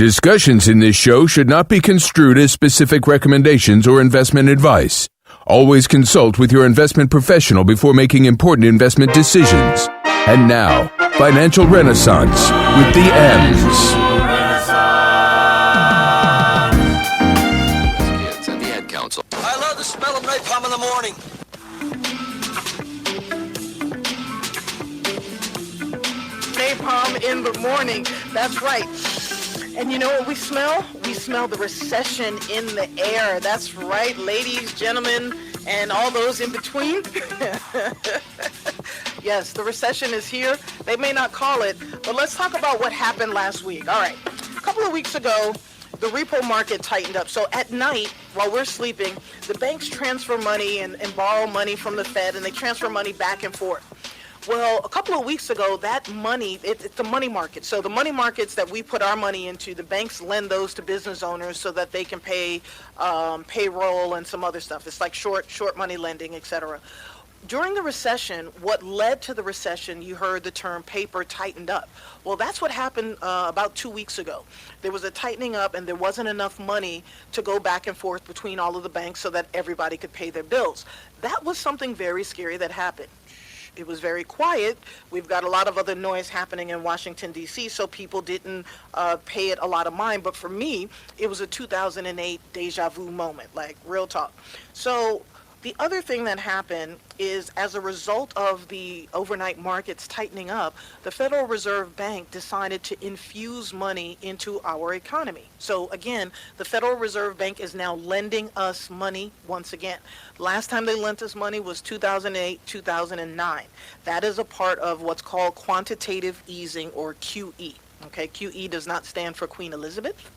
Discussions in this show should not be construed as specific recommendations or investment advice. Always consult with your investment professional before making important investment decisions. And now, Financial Renaissance with the Emms. And the Ad Council. I love the smell of napalm in the morning. Napalm in the morning. That's right. And you know what we smell? We smell the recession in the air. That's right, ladies, gentlemen, and all those in between. Yes, the recession is here. They may not call it, but let's talk about what happened last week. All right. A couple of weeks ago, the repo market tightened up. So at night, while we're sleeping, the banks transfer money and borrow money from the Fed, and they transfer money back and forth. Well, a couple of weeks ago, that money, it's the money market. So the money markets that we put our money into, the banks lend those to business owners so that they can pay payroll and some other stuff. It's like short money lending, et cetera. During the recession, what led to the recession, you heard the term paper tightened up. Well, that's what happened about 2 weeks ago. There was a tightening up, and there wasn't enough money to go back and forth between all of the banks so that everybody could pay their bills. That was something very scary that happened. It was very quiet. We've got a lot of other noise happening in Washington, D.C., so people didn't pay it a lot of mind. But for me, it was a 2008 deja vu moment, like real talk. So the other thing that happened is, as a result of the overnight markets tightening up, the Federal Reserve Bank decided to infuse money into our economy. So again, the Federal Reserve Bank is now lending us money once again. Last time they lent us money was 2008, 2009. That is a part of what's called quantitative easing, or QE. Okay, QE does not stand for Queen Elizabeth.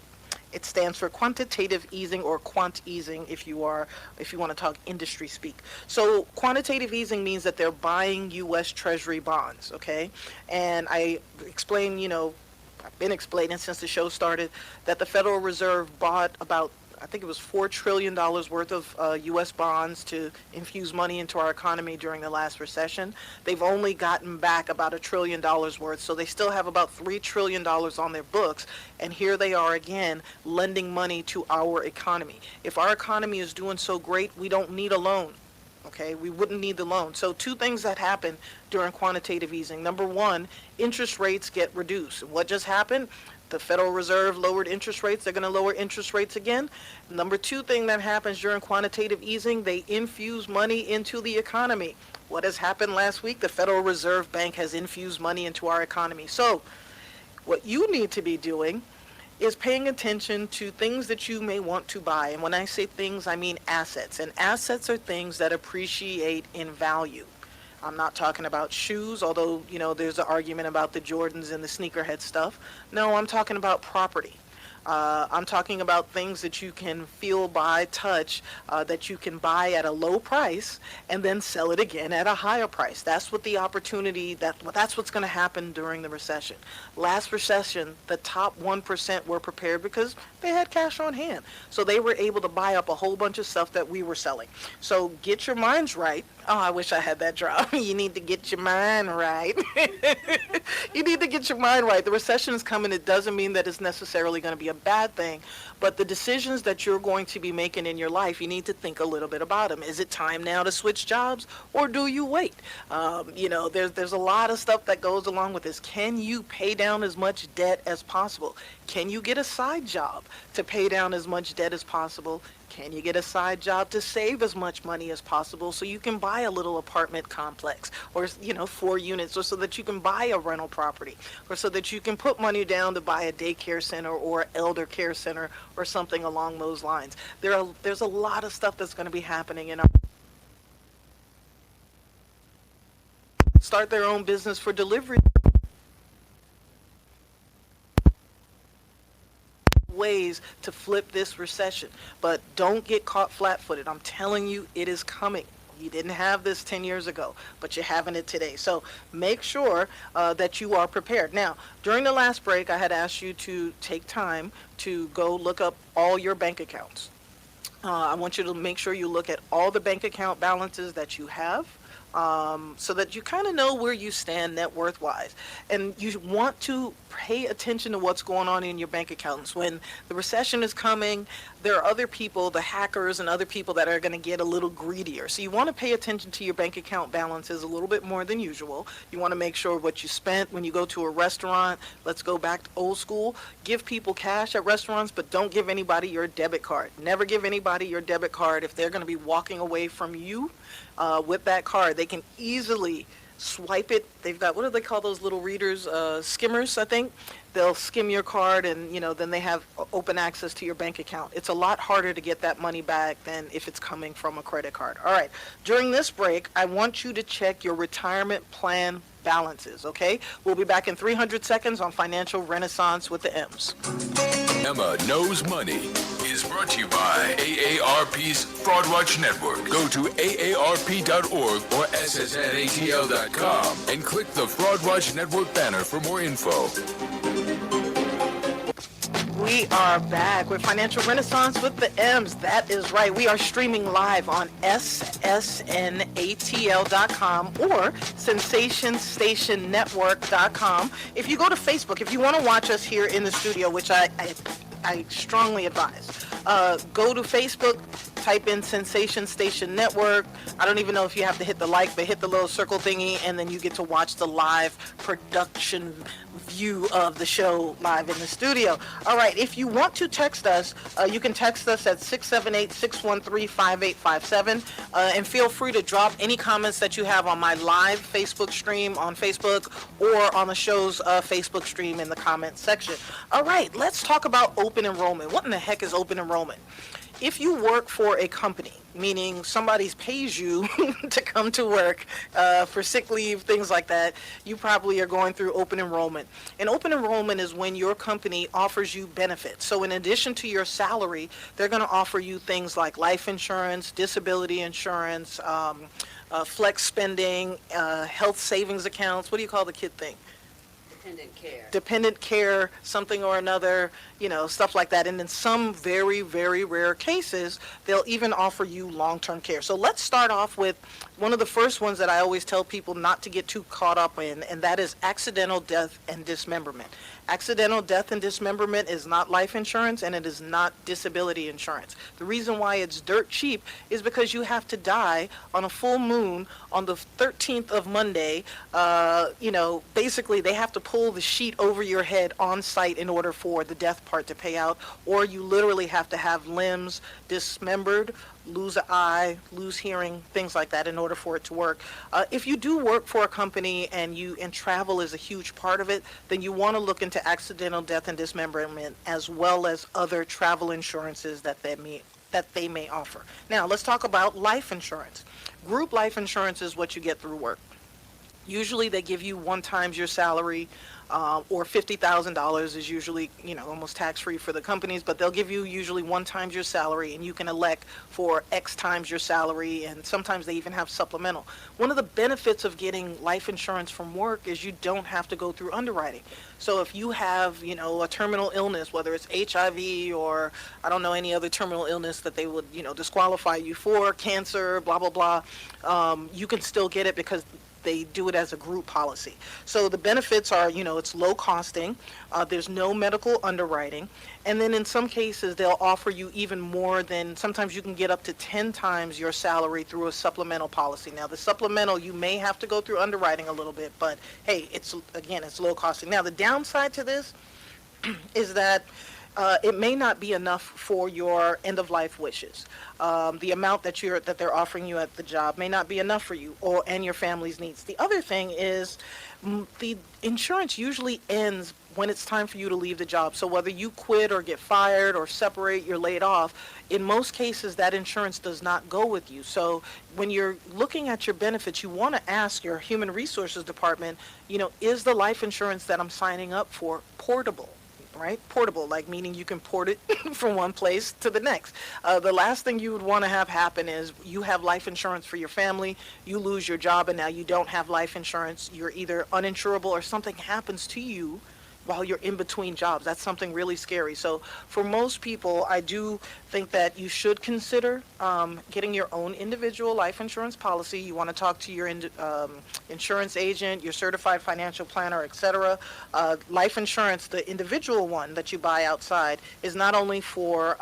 It stands for quantitative easing, or quant easing if you want to talk industry speak. So quantitative easing means that they're buying U.S. Treasury bonds, okay? And I explain, I've been explaining since the show started that the Federal Reserve bought about, I think it was $4 trillion worth of U.S. bonds to infuse money into our economy during the last recession. They've only gotten back about $1 trillion worth, so they still have about $3 trillion on their books, and here they are again lending money to our economy. If our economy is doing so great, we don't need a loan. Okay, we wouldn't need the loan. So two things that happen during quantitative easing. Number one, interest rates get reduced. What just happened? The Federal Reserve lowered interest rates. They're going to lower interest rates again. Number two thing that happens during quantitative easing, they infuse money into the economy. What has happened last week? The Federal Reserve Bank has infused money into our economy. So what you need to be doing is paying attention to things that you may want to buy. And when I say things, I mean assets. And assets are things that appreciate in value. I'm not talking about shoes, although, there's an argument about the Jordans and the sneakerhead stuff. No, I'm talking about property. I'm talking about things that you can feel, buy, touch, that you can buy at a low price and then sell it again at a higher price. That's what the opportunity, that's what's going to happen during the recession. Last recession, the top 1% were prepared because they had cash on hand. So they were able to buy up a whole bunch of stuff that we were selling. So get your minds right. Oh, I wish I had that job. You need to get your mind right. You need to get your mind right. The recession is coming. It doesn't mean that it's necessarily going to be a bad thing, but the decisions that you're going to be making in your life, you need to think a little bit about them. Is it time now to switch jobs, or do you wait? There's a lot of stuff that goes along with this. Can you pay down as much debt as possible? Can you get a side job to pay down as much debt as possible? Can you get a side job to save as much money as possible so you can buy a little apartment complex, or 4 units, or so that you can buy a rental property, or so that you can put money down to buy a daycare center or elder care center or something along those lines? There's a lot of stuff that's going to be happening in our start their own business for delivery. Ways to flip this recession, but don't get caught flat-footed. I'm telling you, it is coming. You didn't have this 10 years ago, but you're having it today. So make sure that you are prepared. Now, during the last break, I had asked you to take time to go look up all your bank accounts. I want you to make sure you look at all the bank account balances that you have. so that you kind of know where you stand net worth wise. And you want to pay attention to what's going on in your bank accounts. When the recession is coming, there are other people, the hackers and other people, that are going to get a little greedier. So you want to pay attention to your bank account balances a little bit more than usual. You want to make sure what you spent when you go to a restaurant. Let's go back to old school. Give people cash at restaurants, but don't give anybody your debit card. Never give anybody your debit card. If they're going to be walking away from you with that card, they can easily swipe it. They've got, what do they call those little readers? Skimmers, I think. They'll skim your card, and then they have open access to your bank account. It's a lot harder to get that money back than if it's coming from a credit card. All right. During this break, I want you to check your retirement plan balances, okay? We'll be back in 300 seconds on Financial Renaissance with the Emms. Emma Knows Money is brought to you by AARP's Fraud Watch Network. Go to aarp.org or ssnatl.com and click the Fraud Watch Network banner for more info. We are back with Financial Renaissance with the Emms. That is right. We are streaming live on ssnatl.com or sensationstationnetwork.com. If you go to Facebook, if you want to watch us here in the studio, which I strongly advise, go to Facebook, type in Sensation Station Network. I don't even know if you have to hit the like, but hit the little circle thingy, and then you get to watch the live production view of the show live in the studio. All right, if you want to text us, you can text us at 678-613-5857, and feel free to drop any comments that you have on my live Facebook stream on Facebook or on the show's Facebook stream in the comments section. All right, let's talk about open enrollment. What in the heck is open enrollment? If you work for a company, meaning somebody pays you to come to work for sick leave, things like that, you probably are going through open enrollment. And open enrollment is when your company offers you benefits. So in addition to your salary, they're going to offer you things like life insurance, disability insurance, flex spending, health savings accounts. What do you call the kid thing? Dependent care, something or another, stuff like that. And in some very, very rare cases, they'll even offer you long-term care. So let's start off with one of the first ones that I always tell people not to get too caught up in, and that is accidental death and dismemberment. Accidental death and dismemberment is not life insurance, and it is not disability insurance. The reason why it's dirt cheap is because you have to die on a full moon on the 13th of Monday. Basically they have to pull the sheet over your head on site in order for the death part to pay out, or you literally have to have limbs dismembered, lose an eye, lose hearing, things like that in order for it to work. If you do work for a company and travel is a huge part of it, then you want to look into accidental death and dismemberment as well as other travel insurances that they may offer. Now, let's talk about life insurance. Group life insurance is what you get through work. Usually they give you 1 times your salary, or $50,000 is usually, almost tax-free for the companies, but they'll give you usually 1 times your salary, and you can elect for X times your salary, and sometimes they even have supplemental. One of the benefits of getting life insurance from work is you don't have to go through underwriting. So if you have, a terminal illness, whether it's HIV or I don't know any other terminal illness that they would, disqualify you for, cancer, blah, blah, blah, you can still get it because they do it as a group policy. So the benefits are, it's low costing, there's no medical underwriting, and then in some cases they'll offer you even more than, sometimes you can get up to 10 times your salary through a supplemental policy. Now the supplemental, you may have to go through underwriting a little bit, but hey, it's low costing. Now the downside to this is that it may not be enough for your end-of-life wishes. The amount that they're offering you at the job may not be enough for you and your family's needs. The other thing is the insurance usually ends when it's time for you to leave the job. So whether you quit or get fired or separate, you're laid off, in most cases that insurance does not go with you. So when you're looking at your benefits, you want to ask your human resources department, is the life insurance that I'm signing up for portable? Right? Portable, like meaning you can port it from one place to the next. The last thing you would want to have happen is you have life insurance for your family, you lose your job, and now you don't have life insurance. You're either uninsurable or something happens to you while you're in between jobs. That's something really scary. So for most people, I do think that you should consider getting your own individual life insurance policy. You want to talk to your insurance agent, your certified financial planner, etc. Life insurance, the individual one that you buy outside, is not only for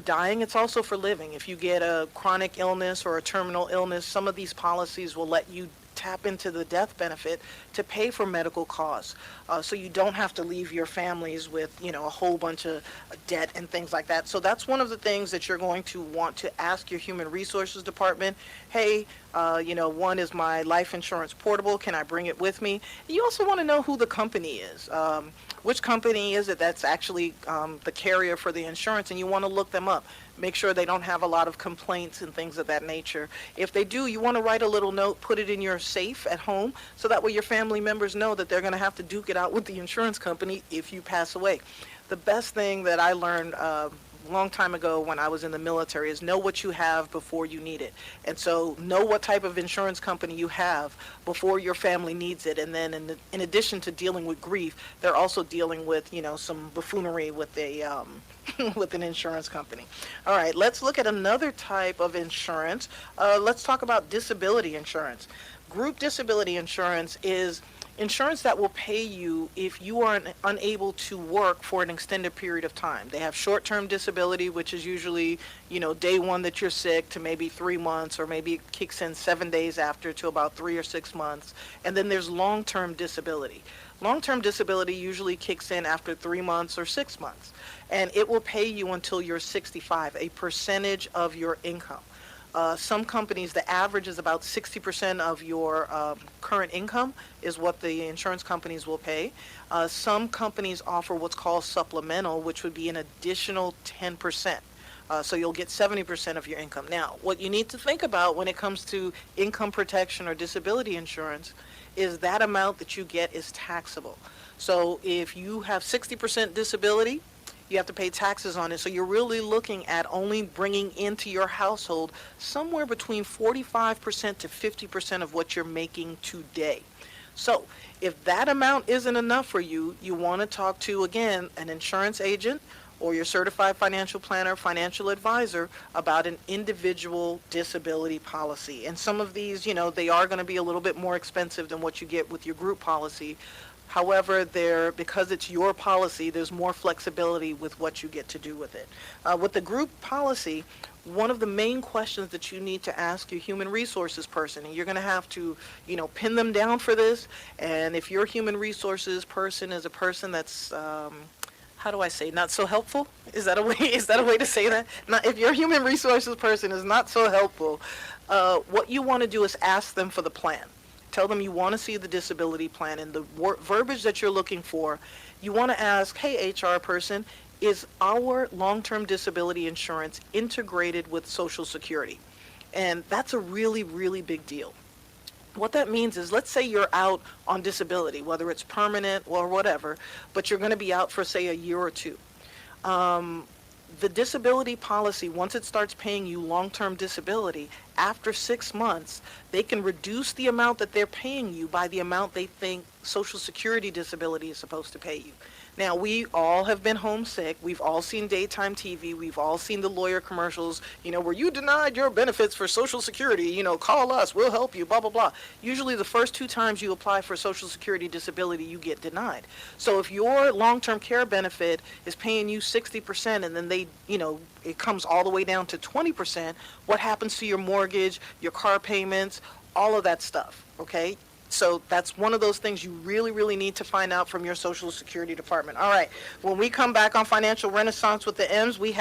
dying, it's also for living. If you get a chronic illness or a terminal illness, some of these policies will let you tap into the death benefit to pay for medical costs. So you don't have to leave your families with, a whole bunch of debt and things like that. So that's one of the things that you're going to want to ask your human resources department. Hey, one, is my life insurance portable? Can I bring it with me? You also want to know who the company is. Which company is it that's actually the carrier for the insurance, and you want to look them up. Make sure they don't have a lot of complaints and things of that nature. If they do, you want to write a little note, put it in your safe at home, so that way your family members know that they're going to have to duke it out with the insurance company if you pass away. The best thing that I learned a long time ago when I was in the military is know what you have before you need it. And so know what type of insurance company you have before your family needs it. And then in addition to dealing with grief, they're also dealing with, some buffoonery with a with an insurance company. All right, let's look at another type of insurance. Let's talk about disability insurance. Group disability insurance is insurance that will pay you if you are unable to work for an extended period of time. They have short-term disability, which is usually, day one that you're sick to maybe 3 months, or maybe it kicks in 7 days after to about 3 or 6 months. And then there's long-term disability. Long-term disability usually kicks in after 3 months or 6 months, and it will pay you until you're 65, a percentage of your income. Some companies, the average is about 60% of your current income is what the insurance companies will pay. Some companies offer what's called supplemental, which would be an additional 10%. So you'll get 70% of your income. Now, what you need to think about when it comes to income protection or disability insurance is that amount that you get is taxable. So if you have 60% disability, you have to pay taxes on it. So you're really looking at only bringing into your household somewhere between 45% to 50% of what you're making today. So if that amount isn't enough for you, you want to talk to, again, an insurance agent or your certified financial planner, financial advisor about an individual disability policy. And some of these, they are going to be a little bit more expensive than what you get with your group policy. However, because it's your policy, there's more flexibility with what you get to do with it. With the group policy, one of the main questions that you need to ask your human resources person, and you're going to have to, pin them down for this. And if your human resources person is a person that's, how do I say, not so helpful? Is that a way to say that? If your human resources person is not so helpful, what you want to do is ask them for the plan. Tell them you want to see the disability plan, and the verbiage that you're looking for, you want to ask, hey, HR person, is our long-term disability insurance integrated with Social Security? And that's a really, really big deal. What that means is, let's say you're out on disability, whether it's permanent or whatever, but you're going to be out for, say, a year or two. The disability policy, once it starts paying you long-term disability, after 6 months, they can reduce the amount that they're paying you by the amount they think Social Security disability is supposed to pay you. Now, we all have been homesick. We've all seen daytime TV. We've all seen the lawyer commercials, where you denied your benefits for Social Security, call us, we'll help you, blah, blah, blah. Usually the first 2 times you apply for Social Security disability, you get denied. So if your long-term care benefit is paying you 60% and then they, it comes all the way down to 20%, what happens to your mortgage, your car payments, all of that stuff, okay? So that's one of those things you really, really need to find out from your Social Security department. All right, when we come back on Financial Renaissance with the Emms, we're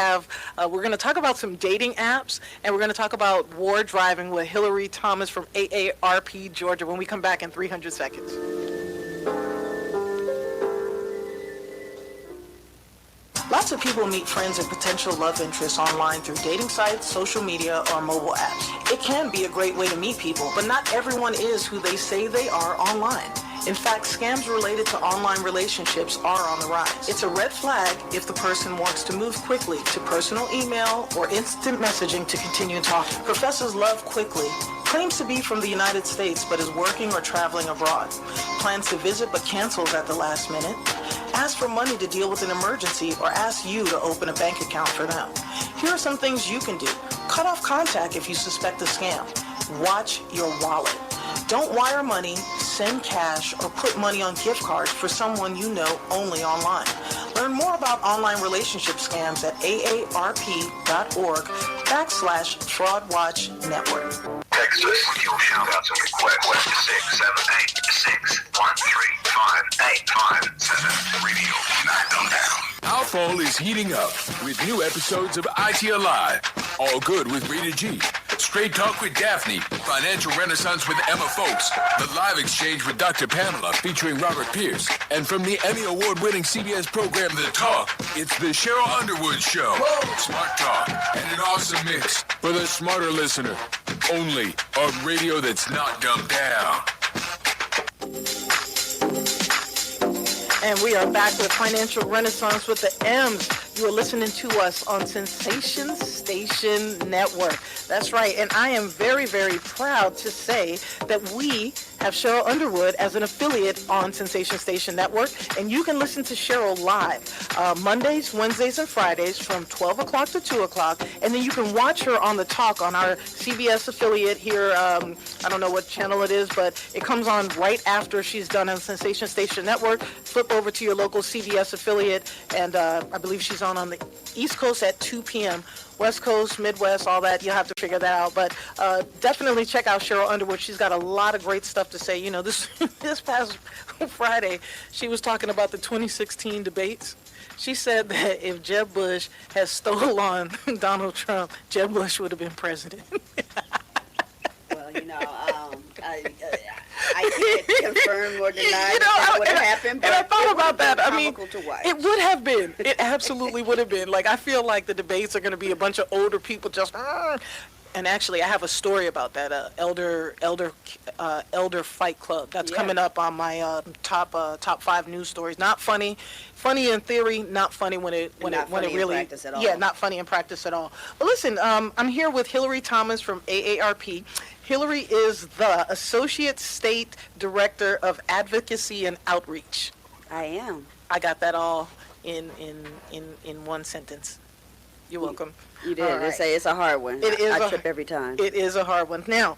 going to talk about some dating apps, and we're going to talk about war driving with Hillary Thomas from AARP Georgia when we come back in 300 seconds. Lots of people meet friends and potential love interests online through dating sites, social media, or mobile apps. It can be a great way to meet people, but not everyone is who they say they are online. In fact, scams related to online relationships are on the rise. It's a red flag if the person wants to move quickly to personal email or instant messaging to continue talking. Professors Love Quickly claims to be from the United States but is working or traveling abroad. Plans to visit but cancels at the last minute. Ask for money to deal with an emergency or ask you to open a bank account for them. Here are some things you can do. Cut off contact if you suspect a scam. Watch your wallet. Don't wire money, send cash, or put money on gift cards for someone you know only online. Learn more about online relationship scams at AARP.org/FraudWatchNetwork. Text us with your shout-outs and requests to 678-613-5857. Radio, not dumb down. Our fall is heating up with new episodes of IT Alive. All Good with Rita G. Straight Talk with Daphne. Financial Renaissance with Emma Foulkes. The Live Exchange with Dr. Pamela featuring Robert Pierce. And from the Emmy Award-winning CBS program The Talk, it's the Cheryl Underwood Show. Whoa. Smart Talk and an awesome mix for the smarter listener. Only on radio that's not dumbed down. And we are back with Financial Renaissance with the Emms. You are listening to us on Sensation Station Network. That's right. And I am very, very proud to say that we have Cheryl Underwood as an affiliate on Sensation Station Network. And you can listen to Cheryl live Mondays, Wednesdays, and Fridays from 12 o'clock to 2 o'clock. And then you can watch her on The Talk on our CBS affiliate here. I don't know what channel it is, but it comes on right after she's done on Sensation Station Network. Flip over to your local CBS affiliate, and I believe she's on the East Coast at 2 p.m. West Coast, Midwest, all that. You'll have to figure that out. But definitely check out Cheryl Underwood. She's got a lot of great stuff to say. You know, this past Friday, she was talking about the 2016 debates. She said that if Jeb Bush had stole on Donald Trump, Jeb Bush would have been president. Well, you know, I can't confirm or deny that would have happened. But and I thought about that. I mean, it would have been. It absolutely would have been. Like, I feel like the debates are going to be a bunch of older people just. And actually, I have a story about that elder fight club that's coming up on my top 5 news stories. Not funny in theory, not funny when it really not funny in practice at all. But listen, I'm here with Hillary Thomas from AARP. Hillary is the Associate State Director of Advocacy and Outreach. I am. I got that all in one sentence. You're welcome. You did. Right. It's a hard one. I trip every time. It is a hard one. Now,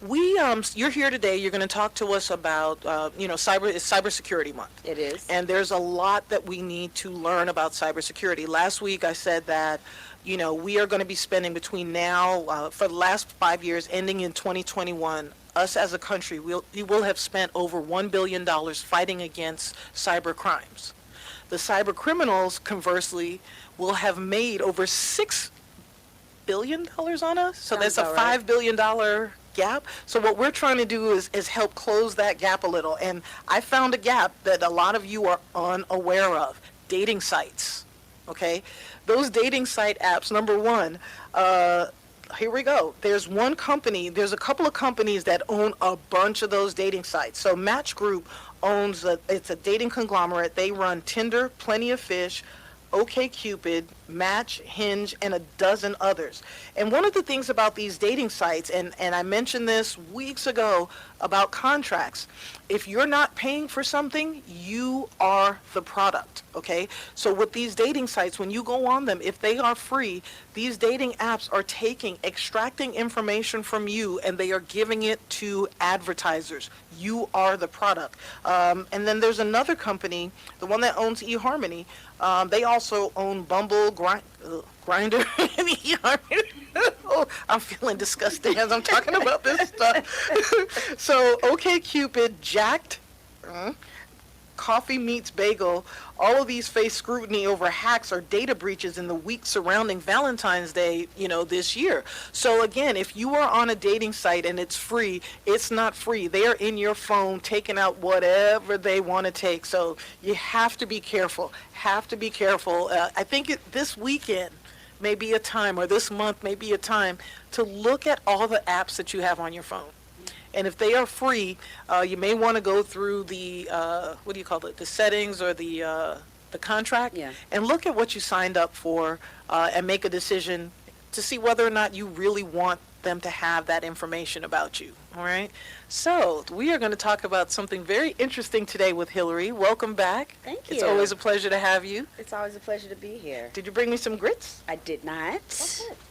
you're here today. You're going to talk to us about Cybersecurity Month. It is. And there's a lot that we need to learn about cybersecurity. Last week I said that, we are going to be spending between now for the last 5 years, ending in 2021. Us as a country, we will have spent over $1 billion fighting against cyber crimes. The cyber criminals, conversely, will have made over $6 billion on us. So that's a $5 billion gap. So what we're trying to do is help close that gap a little. And I found a gap that a lot of you are unaware of. Dating sites. Okay? Those dating site apps, number one, here we go. There's a couple of companies that own a bunch of those dating sites. So Match Group owns it's a dating conglomerate. They run Tinder, Plenty of Fish, OkCupid, Match, Hinge, and a dozen others. And one of the things about these dating sites, and I mentioned this weeks ago about contracts, if you're not paying for something, you are the product, okay? So with these dating sites, when you go on them, if they are free, these dating apps are extracting information from you, and they are giving it to advertisers. You are the product. And then there's another company, the one that owns eHarmony. They also own Bumble, Grindr, and eHarmony. Oh, I'm feeling disgusting as I'm talking about this stuff. So OkCupid, Jacked, Coffee Meets Bagel, all of these face scrutiny over hacks or data breaches in the week surrounding Valentine's Day, this year. So again, if you are on a dating site and it's free, it's not free. They are in your phone taking out whatever they want to take. So you have to be careful. I think this weekend may be a time, or this month may be a time, to look at all the apps that you have on your phone. And if they are free, you may want to go through the, what do you call it, the settings or the contract, Yeah. and look at what you signed up for and make a decision to see whether or not you really want them to have that information about you. All right. So we are going to talk about something very interesting today with Hillary. Welcome back. Thank you. It's always a pleasure to have you. It's always a pleasure to be here. Did you bring me some grits? I did not.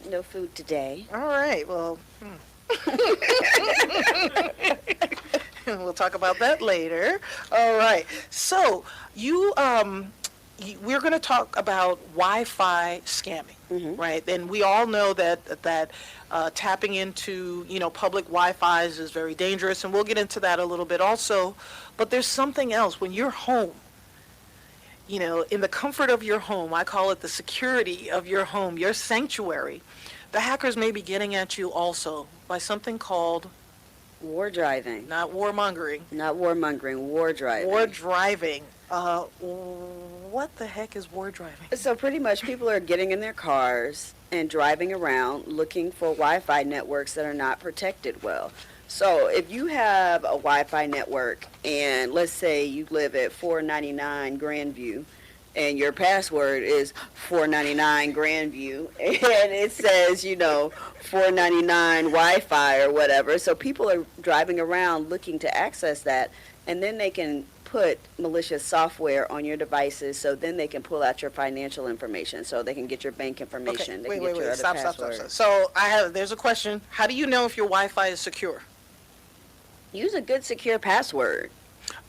No food today. All right. Well, we'll talk about that later. All right. So we're going to talk about Wi-Fi scamming, right? And we all know that tapping into, public Wi-Fi's is very dangerous, and we'll get into that a little bit also. But there's something else. When you're home, in the comfort of your home, I call it the security of your home, your sanctuary, the hackers may be getting at you also by something called War driving. not warmongering, Not warmongering, war driving. war driving. What the heck is war driving? So pretty much people are getting in their cars and driving around looking for Wi-Fi networks that are not protected well. So if you have a Wi-Fi network and let's say you live at 499 Grandview and your password is 499 Grandview and it says, 499 Wi-Fi or whatever. So people are driving around looking to access that, and then they can put malicious software on your devices, so then they can pull out your financial information, so they can get your bank information. They can get your other Stop. password. So there's a question. How do you know if your Wi-Fi is secure? Use a good secure password.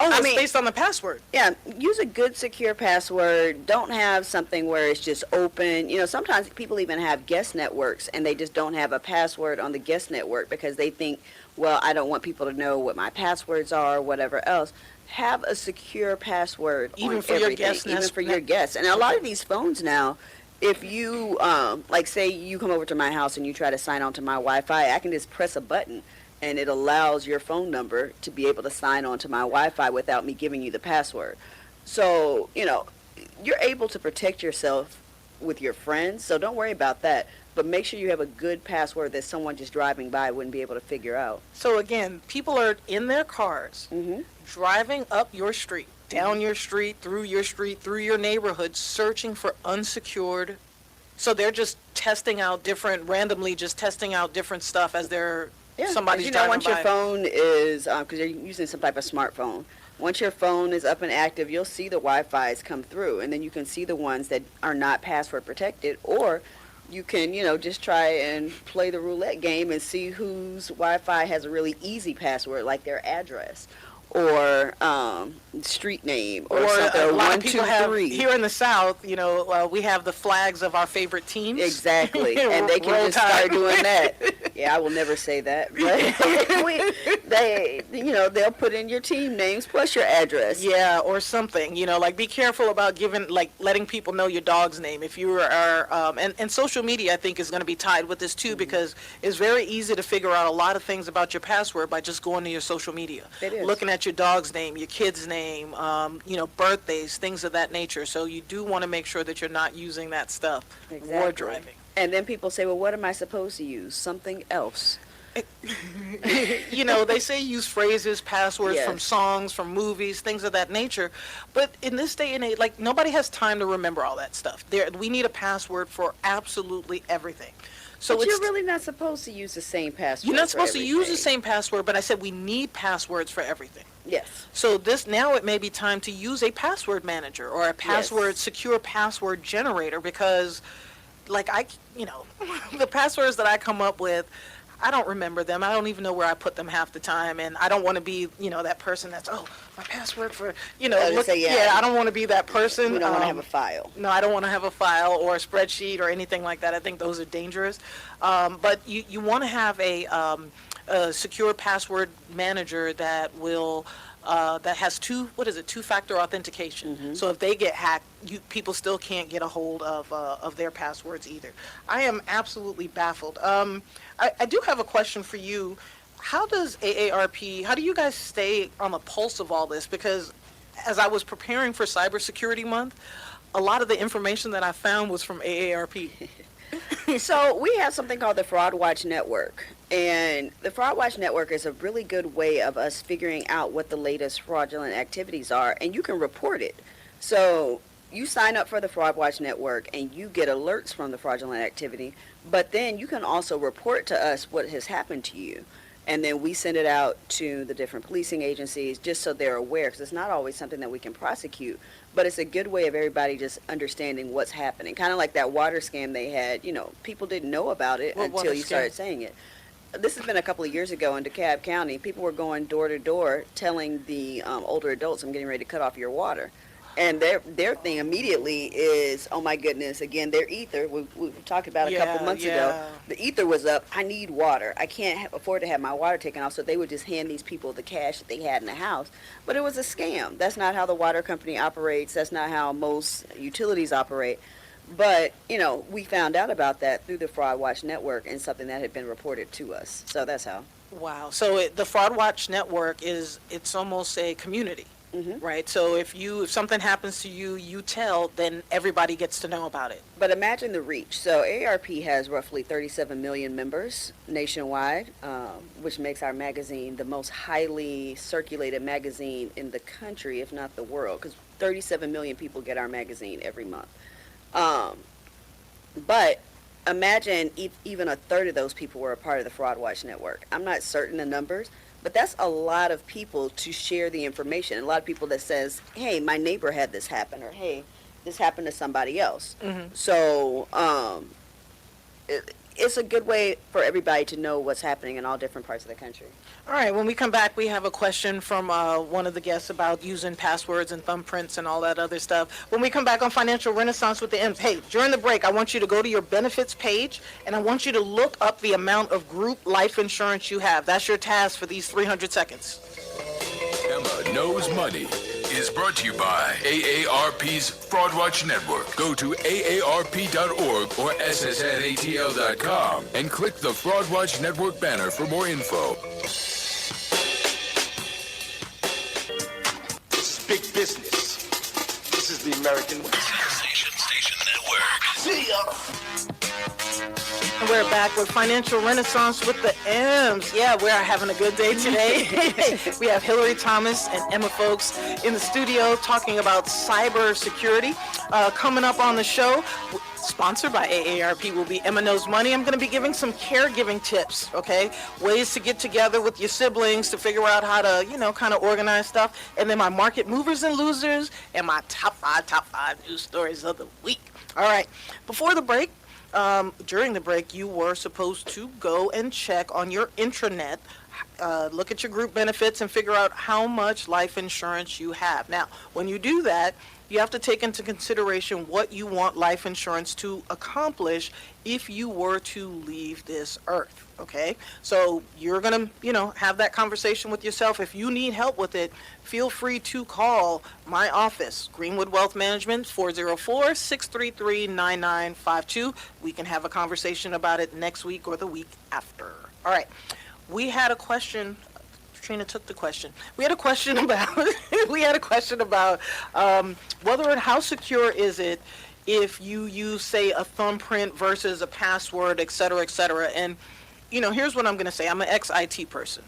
Oh, it's based on the password. Yeah, use a good secure password. Don't have something where it's just open. Sometimes people even have guest networks and they just don't have a password on the guest network because they think, well, I don't want people to know what my passwords are or whatever else. Have a secure password Even on for your everything, guests. even for your guests. And a lot of these phones now, if you, say you come over to my house and you try to sign on to my Wi-Fi, I can just press a button and it allows your phone number to be able to sign on to my Wi-Fi without me giving you the password. So, you're able to protect yourself with your friends, so don't worry about that. But make sure you have a good password that someone just driving by wouldn't be able to figure out. So again, people are in their cars, driving up your street, down your street, through your neighborhood, searching for unsecured. So they're just randomly testing out different stuff as they're somebody's driving once by. your phone is, because you're using some type of smartphone, once your phone is up and active, you'll see the Wi-Fi's come through, and then you can see the ones that are not password protected, or you can, just try and play the roulette game and see whose Wi-Fi has a really easy password, like their address or street name or something. A lot 1, of people 2, have 3. here in the South. We have the flags of our favorite teams. Exactly, and they can Roll just Tide. start doing that. Yeah, I will never say that, but they'll put in your team names plus your address. Yeah, or something. Be careful about letting people know your dog's name. If you are, and social media, I think, is going to be tied with this too, because it's very easy to figure out a lot of things about your password by just going to your social media, It is. looking at your dog's name, your kid's name, birthdays, things of that nature. So you do want to make sure that you're not using that stuff. War Exactly. driving. And then people say, well, what am I supposed to use? Something else. They say use phrases, passwords Yes. from songs, from movies, things of that nature. But in this day and age, nobody has time to remember all that stuff. We need a password for absolutely everything. So But it's, you're really not supposed to use the same password. you're not for supposed to use the everything. same password, but I said we need passwords for everything. Yes. So now it may be time to use a password manager or a secure password generator, because the passwords that I come up with, I don't remember them. I don't even know where I put them half the time, and I don't want to be, that person that's, my password for, I don't want to be that person. We don't want to have a file. No, I don't want to have a file or a spreadsheet or anything like that. I think those are dangerous. But you want to have a secure password manager that will that has two-factor authentication. So if they get hacked, people still can't get a hold of their passwords either. I am absolutely baffled. I do have a question for you. How do you guys stay on the pulse of all this? Because as I was preparing for Cybersecurity Month, a lot of the information that I found was from AARP. So we have something called the Fraud Watch Network. And the Fraud Watch Network is a really good way of us figuring out what the latest fraudulent activities are, and you can report it. So you sign up for the Fraud Watch Network and you get alerts from the fraudulent activity, but then you can also report to us what has happened to you. And then we send it out to the different policing agencies just so they're aware, because it's not always something that we can prosecute, but it's a good way of everybody just understanding what's happening. Kind of like that water scam they had, people didn't know about it until you started saying it. This has been a couple of years ago in DeKalb County. People were going door to door telling the older adults, I'm getting ready to cut off your water. And their thing immediately is, oh my goodness, again, their ether, we talked about a couple months ago, the ether was up, I need water. I can't afford to have my water taken off, so they would just hand these people the cash that they had in the house. But it was a scam. That's not how the water company operates. That's not how most utilities operate. But, we found out about that through the Fraud Watch Network and something that had been reported to us. So that's how. Wow. So the Fraud Watch Network it's almost a community. Mm-hmm. Right. So if something happens to you, you tell, then everybody gets to know about it. But imagine the reach. So AARP has roughly 37 million members nationwide, which makes our magazine the most highly circulated magazine in the country, if not the world, because 37 million people get our magazine every month. But imagine even a third of those people were a part of the Fraud Watch Network. I'm not certain the numbers, but that's a lot of people to share the information. A lot of people that says, hey, my neighbor had this happen, or hey, this happened to somebody else. Mm-hmm. So it's a good way for everybody to know what's happening in all different parts of the country. All right, when we come back, we have a question from one of the guests about using passwords and thumbprints and all that other stuff. When we come back on Financial Renaissance with the Emms, hey, during the break, I want you to go to your benefits page, and I want you to look up the amount of group life insurance you have. That's your task for these 300 seconds. Emma Knows Money is brought to you by AARP's Fraud Watch Network. Go to AARP.org or ssnatl.com and click the Fraud Watch Network banner for more info. This is big business. This is the American West. Station Network. See ya. And we're back with Financial Renaissance with the Emms. Yeah, we're having a good day today. We have Hillary Thomas and Emma Foulkes in the studio talking about cyber security. Coming up on the show, sponsored by AARP, will be Emma Knows Money. I'm going to be giving some caregiving tips, okay? Ways to get together with your siblings to figure out how to, kind of organize stuff. And then my market movers and losers and my top five news stories of the week. All right. Before the break, during the break, you were supposed to go and check on your intranet, look at your group benefits, and figure out how much life insurance you have. Now, when you do that, you have to take into consideration what you want life insurance to accomplish if you were to leave this earth, okay? So you're going to, have that conversation with yourself. If you need help with it, feel free to call my office, Greenwood Wealth Management, 404-633-9952. We can have a conversation about it next week or the week after. All right. We had a question. Trina took the question. We had a question about whether and how secure is it if you use, say, a thumbprint versus a password, et cetera, et cetera. And, here's what I'm going to say. I'm an ex-IT person.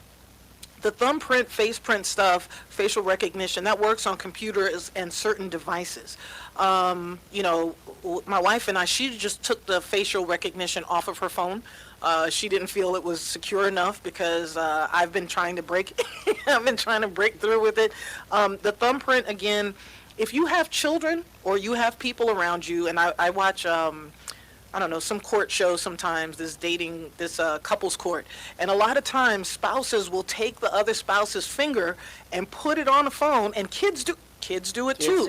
The thumbprint, faceprint stuff, facial recognition, that works on computers and certain devices. My wife and I, she just took the facial recognition off of her phone. She didn't feel it was secure enough because I've been trying to break through with it. The thumbprint, again, if you have children or you have people around you, and I watch some court shows sometimes, this couples court, and a lot of times spouses will take the other spouse's finger and put it on the phone, and kids do it too.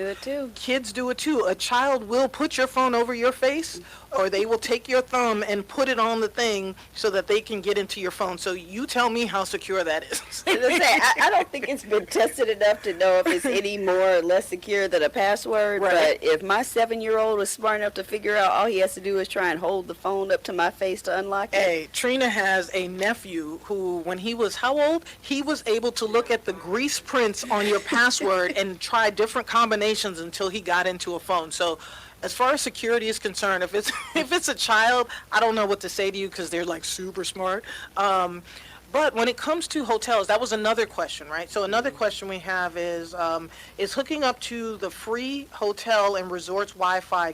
A child will put your phone over your face, or they will take your thumb and put it on the thing so that they can get into your phone. So you tell me how secure that is. I don't think it's been tested enough to know if it's any more or less secure than a password. Right. But if my 7-year-old was smart enough to figure out all he has to do is try and hold the phone up to my face to unlock it. Hey, Trina has a nephew who, when he was how old? He was able to look at the grease prints on your password and try different combinations until he got into a phone. So as far as security is concerned, if it's if it's a child, I don't know what to say to you because they're like super smart. But when it comes to hotels, that was another question, right? So another question we have is hooking up to the free hotel and resorts Wi-Fi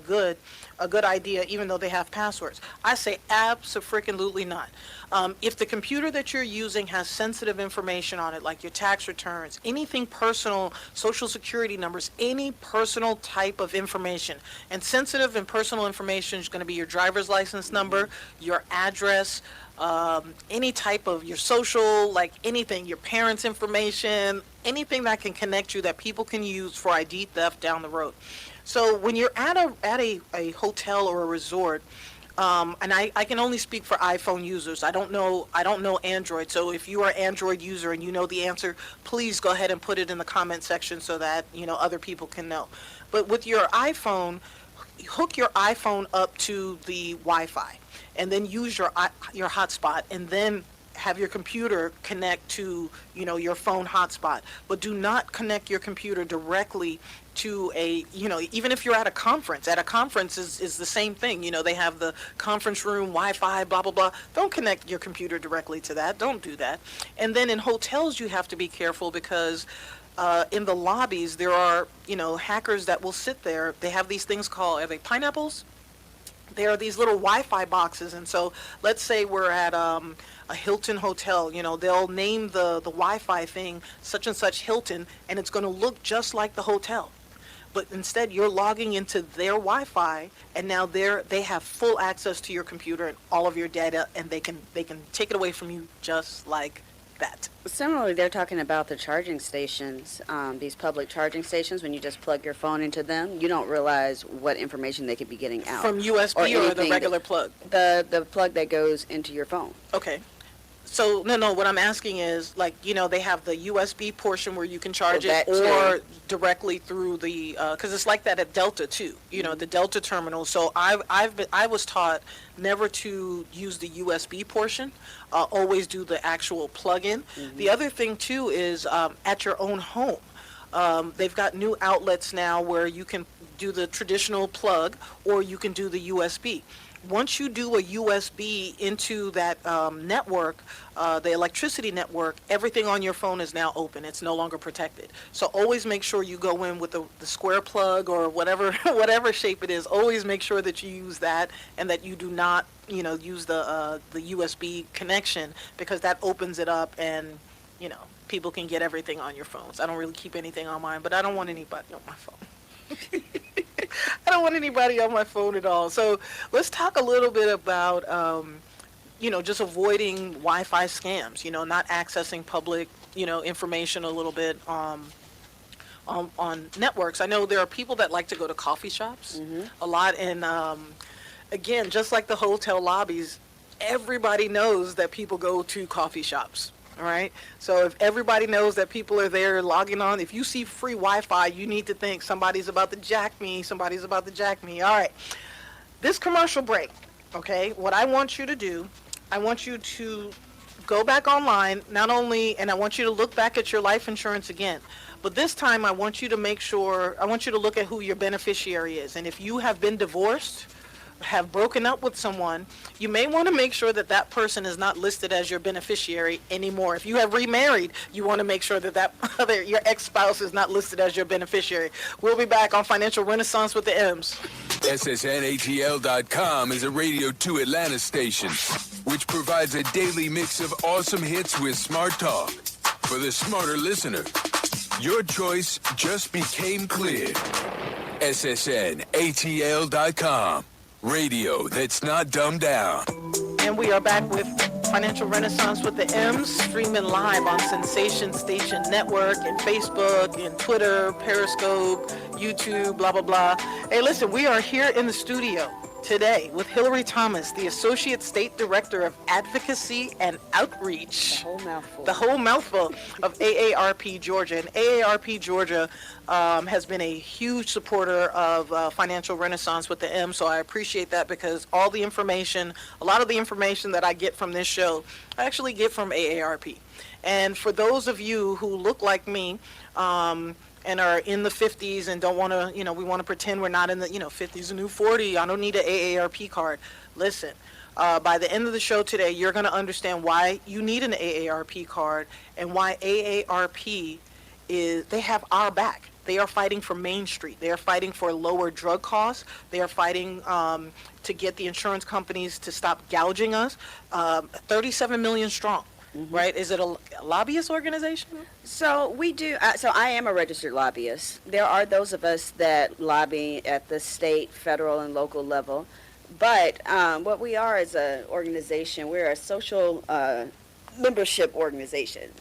a good idea, even though they have passwords? I say abso-freaking-lutely not. If the computer that you're using has sensitive information on it, like your tax returns, anything personal, social security numbers, any personal type of information, and sensitive and personal information is going to be your driver's license number, your address, any type of your social, like anything, your parents' information, anything that can connect you that people can use for ID theft down the road. So when you're at a hotel or a resort, and I can only speak for iPhone users. I don't know Android. So if you are an Android user and you know the answer, please go ahead and put it in the comment section so that other people can know. But with your iPhone, hook your iPhone up to the Wi-Fi, and then use your hotspot, and then have your computer connect to your phone hotspot. But do not connect your computer directly to even if you're at a conference. At a conference is the same thing. They have the conference room Wi-Fi, blah blah blah. Don't connect your computer directly to that. Don't do that. And then in hotels, you have to be careful because in the lobbies there are hackers that will sit there. They have these things called, are they pineapples? There are these little Wi-Fi boxes, and so let's say we're at a Hilton hotel. They'll name the Wi-Fi thing such and such Hilton, and it's going to look just like the hotel. But instead, you're logging into their Wi-Fi, and now they have full access to your computer and all of your data, and they can take it away from you just like that. Similarly, they're talking about the charging stations, these public charging stations. When you just plug your phone into them, you don't realize what information they could be getting out. From USB or the regular plug? The plug that goes into your phone. Okay. So, no, what I'm asking is, they have the USB portion where you can charge it, or directly through the, because it's like that at Delta, too, the Delta terminal. So I was taught never to use the USB portion, always do the actual plug-in. The other thing, too, is at your own home. They've got new outlets now where you can do the traditional plug, or you can do the USB. Once you do a USB into that network, the electricity network, everything on your phone is now open. It's no longer protected. So always make sure you go in with the square plug or whatever shape it is. Always make sure that you use that, and that you do not use the USB connection, because that opens it up, and people can get everything on your phones. I don't really keep anything on mine, but I don't want anybody on my phone. I don't want anybody on my phone at all. So let's talk a little bit about, just avoiding Wi-Fi scams, not accessing public, information a little bit on networks. I know there are people that like to go to coffee shops a lot. And again, just like the hotel lobbies, everybody knows that people go to coffee shops. All right. So if everybody knows that people are there logging on, if you see free Wi-Fi, you need to think somebody's about to jack me. Somebody's about to jack me. All right. This commercial break. Okay. What I want you to do, I want you to go back online, not only, and I want you to look back at your life insurance again, but this time I want you to look at who your beneficiary is. And if you have been divorced, have broken up with someone, you may want to make sure that that person is not listed as your beneficiary anymore. If you have remarried, you want to make sure that your ex-spouse is not listed as your beneficiary. We'll be back on Financial Renaissance with the Emms. SSNATL.com is a Radio 2 Atlanta station, which provides a daily mix of awesome hits with smart talk. For the smarter listener, your choice just became clear. SSNATL.com. Radio that's not dumbed down. And we are back with Financial Renaissance with the Emms, streaming live on Sensation Station Network and Facebook and Twitter, Periscope, YouTube, blah, blah, blah. Hey, listen, we are here in the studio today with Hillary Thomas, the Associate State Director of Advocacy and Outreach. The whole mouthful of AARP Georgia. And AARP Georgia has been a huge supporter of Financial Renaissance with the M, so I appreciate that, because a lot of the information that I get from this show, I actually get from AARP. And for those of you who look like me, and and are in the 50s and don't want to, we want to pretend we're not in the, 50s, a new 40. I don't need an AARP card. Listen, by the end of the show today, you're going to understand why you need an AARP card and why AARP they have our back. They are fighting for Main Street. They are fighting for lower drug costs. They are fighting to get the insurance companies to stop gouging us. 37 million strong, right? Is it a lobbyist organization? So we do. So I am a registered lobbyist. There are those of us that lobby at the state, federal, and local level. But what we are is an organization. We're a social membership organization.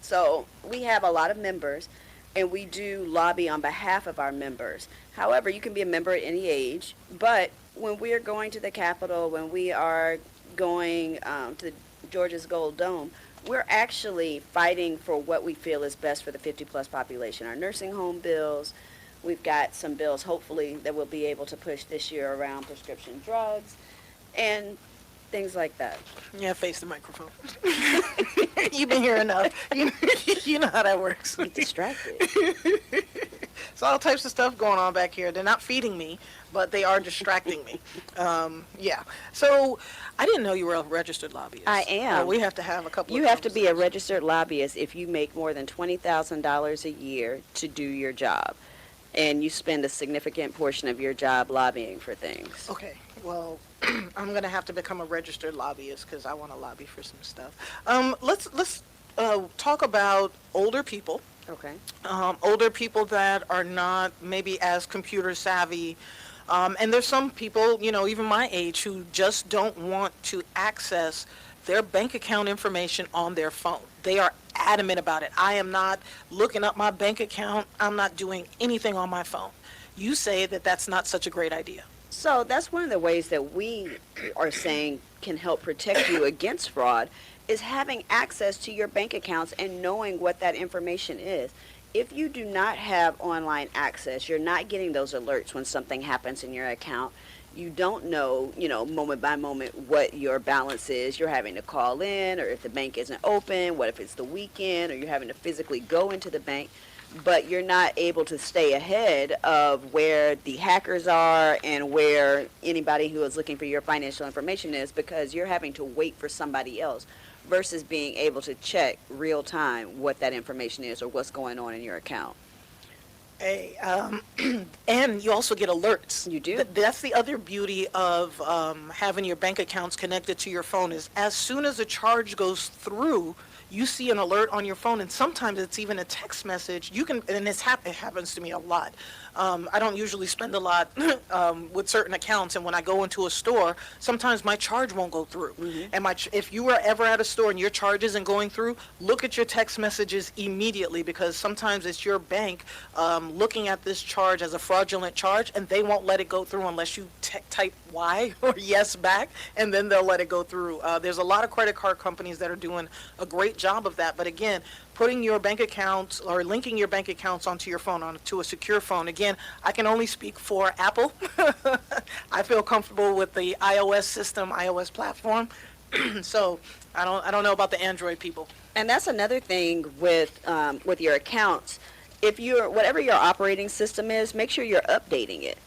So we have a lot of members, and we do lobby on behalf of our members. However, you can be a member at any age, but when we are going to the Capitol, when we are going to Georgia's Gold Dome, we're actually fighting for what we feel is best for the 50-plus population. Our nursing home bills, we've got some bills, hopefully, that we'll be able to push this year around prescription drugs and things like that. Yeah, face the microphone. You've been here enough. You know how that works. Get distracted. It's all types of stuff going on back here. They're not feeding me, but they are distracting me. Yeah. So I didn't know you were a registered lobbyist. I am. We have to have a couple. You have to be a registered lobbyist if you make more than $20,000 a year to do your job, and you spend a significant portion of your job lobbying for things. Okay. Well, I'm going to have to become a registered lobbyist because I want to lobby for some stuff. Let's talk about older people. Okay. Older people that are not maybe as computer savvy. And there's some people, even my age, who just don't want to access their bank account information on their phone. They are adamant about it. I am not looking up my bank account. I'm not doing anything on my phone. You say that that's not such a great idea. So that's one of the ways that we are saying can help protect you against fraud is having access to your bank accounts and knowing what that information is. If you do not have online access, you're not getting those alerts when something happens in your account. You don't know, moment by moment what your balance is. You're having to call in, or if the bank isn't open, what if it's the weekend, or you're having to physically go into the bank. But you're not able to stay ahead of where the hackers are and where anybody who is looking for your financial information is because you're having to wait for somebody else versus being able to check real time what that information is or what's going on in your account. Hey, and you also get alerts. You do. That's the other beauty of having your bank accounts connected to your phone is as soon as a charge goes through, you see an alert on your phone, and sometimes it's even a text message. You can, and it happens to me a lot. I don't usually spend a lot with certain accounts, and when I go into a store, sometimes my charge won't go through. Mm-hmm. And if you were ever at a store and your charge isn't going through, look at your text messages immediately because sometimes it's your bank looking at this charge as a fraudulent charge, and they won't let it go through unless you type Y or yes back, and then they'll let it go through. There's a lot of credit card companies that are doing a great job of that, but again, putting your bank accounts or linking your bank accounts onto your phone, onto a secure phone. Again, I can only speak for Apple. I feel comfortable with the iOS system, iOS platform. So I don't know about the Android people. And that's another thing with your accounts. If whatever your operating system is, make sure you're updating it.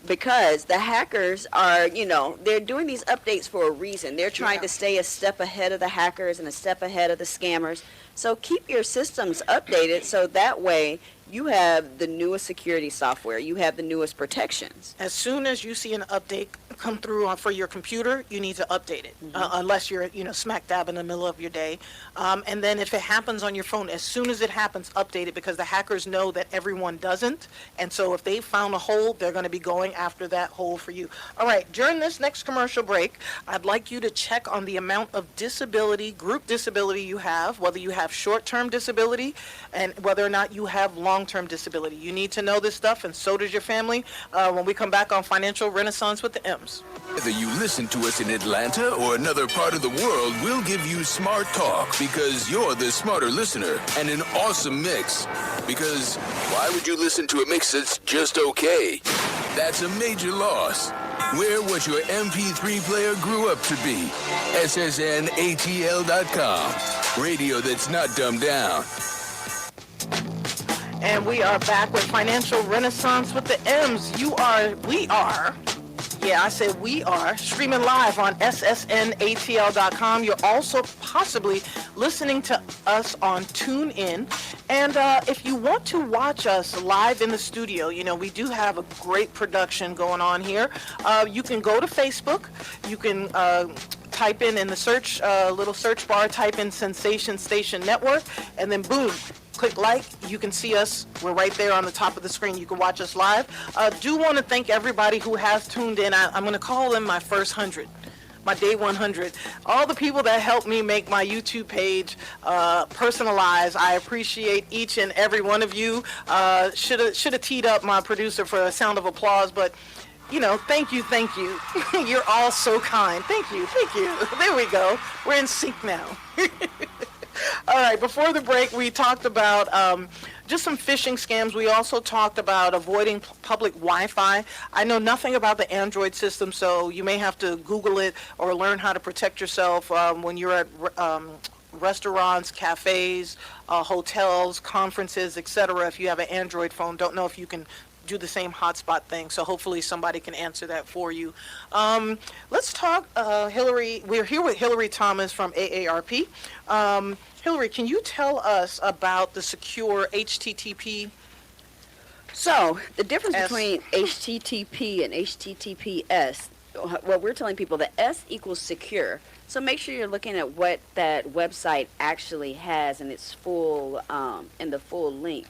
Because the hackers are, they're doing these updates for a reason. They're trying to stay a step ahead of the hackers and a step ahead of the scammers. So keep your systems updated so that way you have the newest security software. You have the newest protections. As soon as you see an update come through for your computer, you need to update it, unless you're, smack dab in the middle of your day. And then if it happens on your phone, as soon as it happens, update it because the hackers know that everyone doesn't. And so if they found a hole, they're going to be going after that hole for you. All right, during this next commercial break, I'd like you to check on the amount of disability, group disability you have, whether you have short-term disability and whether or not you have long-term disability. You need to know this stuff, and so does your family, when we come back on Financial Renaissance with the Emms. Whether you listen to us in Atlanta or another part of the world, we'll give you smart talk because you're the smarter listener and an awesome mix. Because why would you listen to a mix that's just okay? That's a major loss. We're what your MP3 player grew up to be. SSNATL.com. Radio that's not dumbed down. And we are back with Financial Renaissance with the Emms. We are, yeah, I said we are, streaming live on ssnatl.com. You're also possibly listening to us on TuneIn. And if you want to watch us live in the studio, we do have a great production going on here. You can go to Facebook. You can type in the search, little search bar, type in Sensation Station Network, and then boom, click like. You can see us. We're right there on the top of the screen. You can watch us live. Do want to thank everybody who has tuned in. I'm going to call them my first 100. My day 100. All the people that helped me make my YouTube page personalized. I appreciate each and every one of you. Should have teed up my producer for a sound of applause, but thank you. You're all so kind. Thank you. There we go. We're in sync now. All right, before the break, we talked about just some phishing scams. We also talked about avoiding public Wi-Fi. I know nothing about the Android system, so you may have to Google it or learn how to protect yourself when you're at restaurants, cafes, hotels, conferences, etc. If you have an Android phone, don't know if you can do the same hotspot thing, so hopefully somebody can answer that for you. Let's talk, Hillary. We're here with Hillary Thomas from AARP. Hillary, can you tell us about the secure HTTP? So the difference between HTTP and HTTPS, well, we're telling people that S equals secure. So make sure you're looking at what that website actually has in its full, in the full link.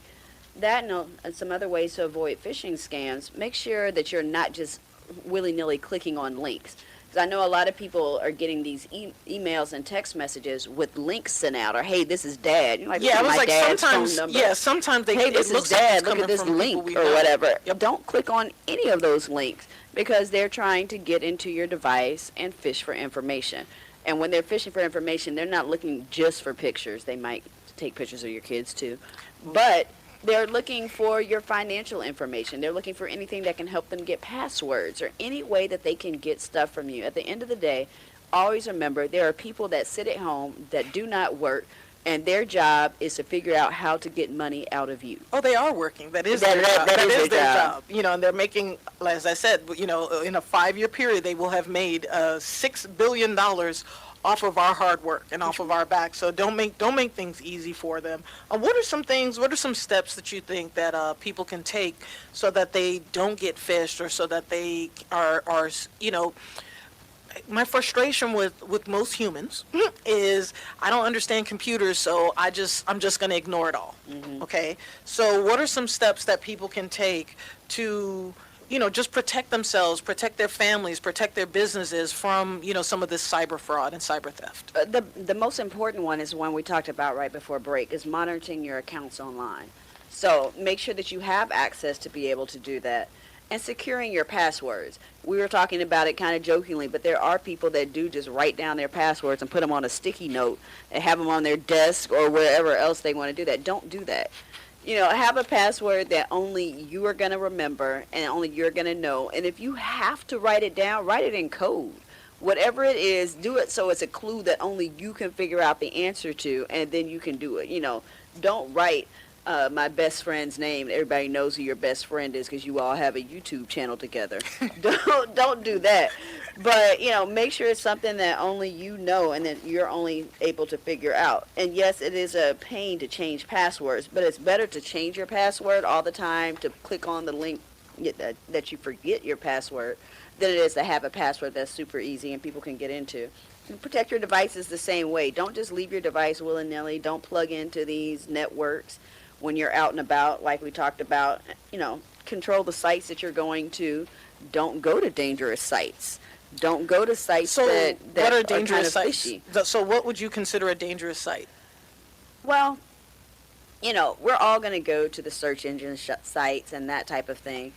That and some other ways to avoid phishing scams. Make sure that you're not just willy-nilly clicking on links. Because I know a lot of people are getting these emails and text messages with links sent out, or hey, this is Dad. You're like, yeah, it was like sometimes, sometimes they. Hey, this is Dad. Look at this link or whatever. Yep. Don't click on any of those links because they're trying to get into your device and fish for information. And when they're fishing for information, they're not looking just for pictures. They might take pictures of your kids too, but they're looking for your financial information. They're looking for anything that can help them get passwords or any way that they can get stuff from you. At the end of the day, always remember there are people that sit at home that do not work, and their job is to figure out how to get money out of you. Oh, they are working. That is their job. That is their job. And they're making, as I said, in a 5-year period, they will have made $6 billion off of our hard work and off of our back. So don't make things easy for them. What are some steps that you think that people can take so that they don't get phished, or so that they are my frustration with most humans is I don't understand computers, so I'm just going to ignore it all. Mm-hmm. Okay? So what are some steps that people can take to just protect themselves, protect their families, protect their businesses from, some of this cyber fraud and cyber theft? The most important one is one we talked about right before break, is monitoring your accounts online. So make sure that you have access to be able to do that. And securing your passwords. We were talking about it kind of jokingly, but there are people that do just write down their passwords and put them on a sticky note and have them on their desk or wherever else they want to do that. Don't do that. Have a password that only you are going to remember and only you're going to know. And if you have to write it down, write it in code. Whatever it is, do it so it's a clue that only you can figure out the answer to, and then you can do it. Don't write my best friend's name. Everybody knows who your best friend is because you all have a YouTube channel together. Don't do that. But, make sure it's something that only you know and that you're only able to figure out. And yes, it is a pain to change passwords, but it's better to change your password all the time, to click on the link that you forget your password, than it is to have a password that's super easy and people can get into. And protect your devices the same way. Don't just leave your device willy-nilly. Don't plug into these networks when you're out and about, like we talked about. Control the sites that you're going to. Don't go to dangerous sites. Don't go to sites that what are dangerous kind of sites? fishy. So what would you consider a dangerous site? Well, we're all going to go to the search engine sites and that type of thing.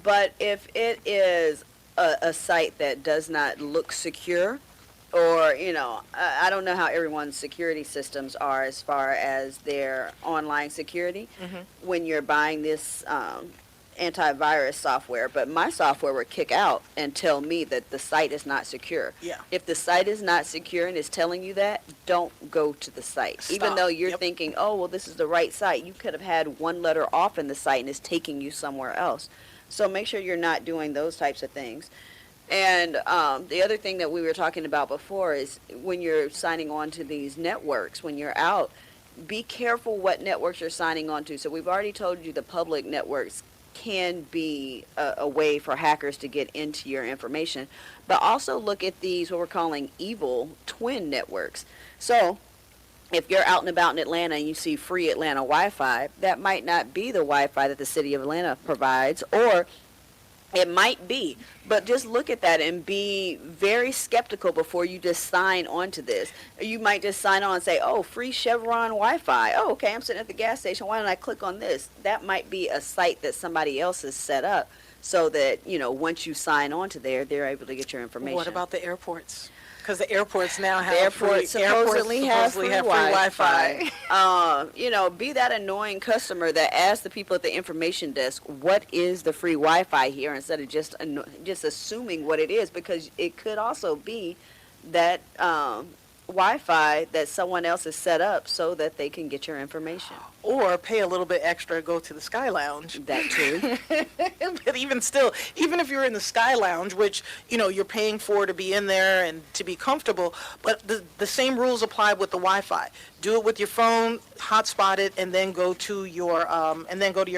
But if it is a site that does not look secure, or, I don't know how everyone's security systems are as far as their online security. Mm-hmm. When you're buying this antivirus software, but my software will kick out and tell me that the site is not secure. Yeah. If the site is not secure and is telling you that, don't go to the site. Stop. Even though you're Yep. thinking, oh, well, this is the right site, you could have had one letter off in the site and it's taking you somewhere else. So make sure you're not doing those types of things. And the other thing that we were talking about before is when you're signing on to these networks, when you're out, be careful what networks you're signing on to. So we've already told you the public networks can be a way for hackers to get into your information. But also look at these, what we're calling evil twin networks. So if you're out and about in Atlanta and you see free Atlanta Wi-Fi, that might not be the Wi-Fi that the city of Atlanta provides, or it might be, but just look at that and be very skeptical before you just sign on to this. You might just sign on and say, oh, free Chevron Wi-Fi. Oh, okay, I'm sitting at the gas station. Why don't I click on this? That might be a site that somebody else has set up so that, once you sign on to there, they're able to get your information. What about the airports? Because the airports now have Airports supposedly have free Wi-Fi. Be that annoying customer that asks the people at the information desk, what is the free Wi-Fi here, instead of just assuming what it is, because it could also be that Wi-Fi that someone else has set up so that they can get your information. Or pay a little bit extra, go to the Sky Lounge. That too. But even still, even if you're in the Sky Lounge, which, you're paying for to be in there and to be comfortable, but the same rules apply with the Wi-Fi. Do it with your phone, hotspot it, and then go to your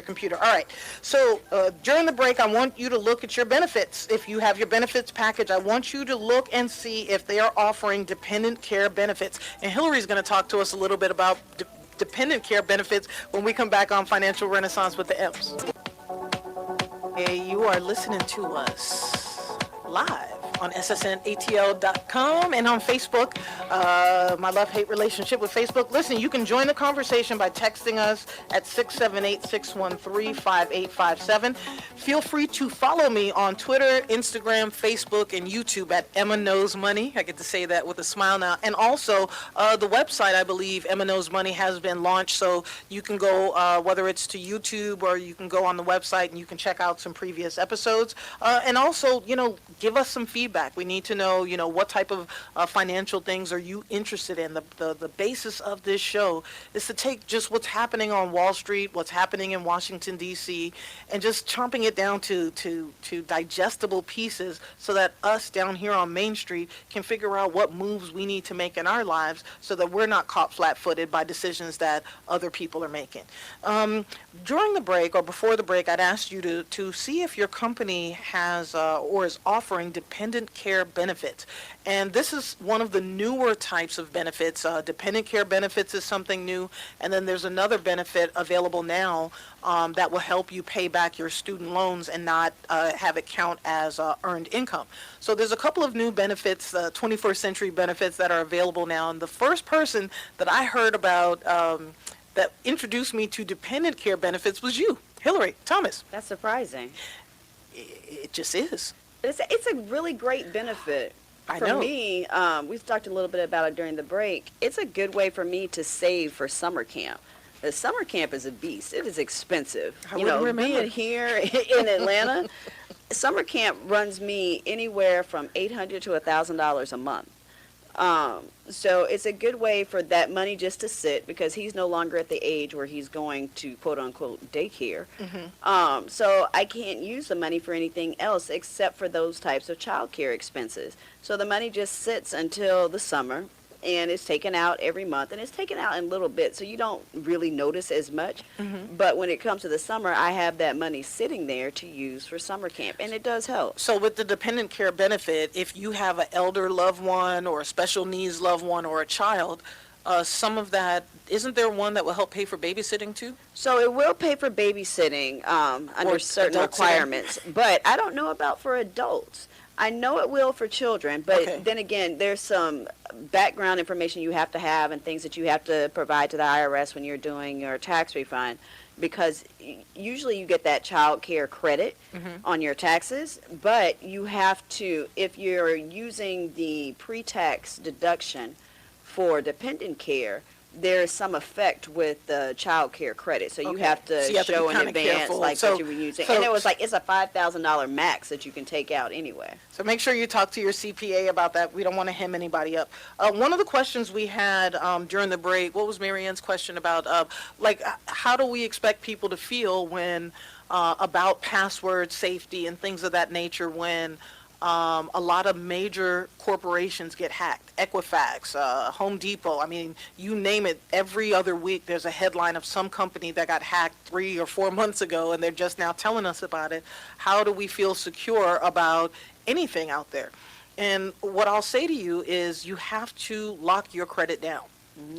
computer. All right. So during the break, I want you to look at your benefits. If you have your benefits package, I want you to look and see if they are offering dependent care benefits. And Hillary's going to talk to us a little bit about dependent care benefits when we come back on Financial Renaissance with the Emms. Hey, you are listening to us live on ssnatl.com and on Facebook. My love-hate relationship with Facebook. Listen, you can join the conversation by texting us at 678-613-5857. Feel free to follow me on Twitter, Instagram, Facebook, and YouTube at Emma Knows Money. I get to say that with a smile now. And also, the website, I believe, Emma Knows Money, has been launched, so you can go, whether it's to YouTube or you can go on the website and you can check out some previous episodes. And also, give us some feedback. We need to know, what type of financial things are you interested in. The basis of this show is to take just what's happening on Wall Street, what's happening in Washington, D.C., and just chomping it down to digestible pieces so that us down here on Main Street can figure out what moves we need to make in our lives so that we're not caught flat-footed by decisions that other people are making. During the break or before the break, I'd asked you to see if your company has or is offering dependent care benefits. And this is one of the newer types of benefits. Dependent care benefits is something new. And then there's another benefit available now that will help you pay back your student loans and not have it count as earned income. So there's a couple of new benefits, 21st century benefits that are available now. And the first person that I heard about that introduced me to dependent care benefits was you, Hillary Thomas. That's surprising. It just is. It's a really great benefit. For me, we've talked a little bit about it during the break. It's a good way for me to save for summer camp. The summer camp is a beast. It is expensive. Being here in Atlanta, summer camp runs me anywhere from $800 to $1,000 a month. So it's a good way for that money just to sit, because he's no longer at the age where he's going to quote unquote daycare. Mm-hmm. So I can't use the money for anything else except for those types of child care expenses. So the money just sits until the summer, and it's taken out every month, and it's taken out in little bits, so you don't really notice as much. Mm-hmm. But when it comes to the summer, I have that money sitting there to use for summer camp, and it does help. So with the dependent care benefit, if you have an elder loved one or a special needs loved one or a child, some of that, isn't there one that will help pay for babysitting too? So it will pay for babysitting under certain requirements, but I don't know about for adults. I know it will for children, but then again, there's some background information you have to have and things that you have to provide to the IRS when you're doing your tax refund, because usually you get that child care credit on your taxes, but you have to, if you're using the pre-tax deduction for dependent care, there's some effect with the child care credit. So you Okay. have to So you have to be show in kinda advance careful. like So- what you were using. so- And it was like, it's a $5,000 max that you can take out anyway. So make sure you talk to your CPA about that. We don't want to hem anybody up. One of the questions we had during the break, what was Marianne's question about, how do we expect people to feel when, about password safety and things of that nature when a lot of major corporations get hacked? Equifax, Home Depot, I mean, you name it, every other week there's a headline of some company that got hacked 3 or 4 months ago, and they're just now telling us about it. How do we feel secure about anything out there? And what I'll say to you is you have to lock your credit down.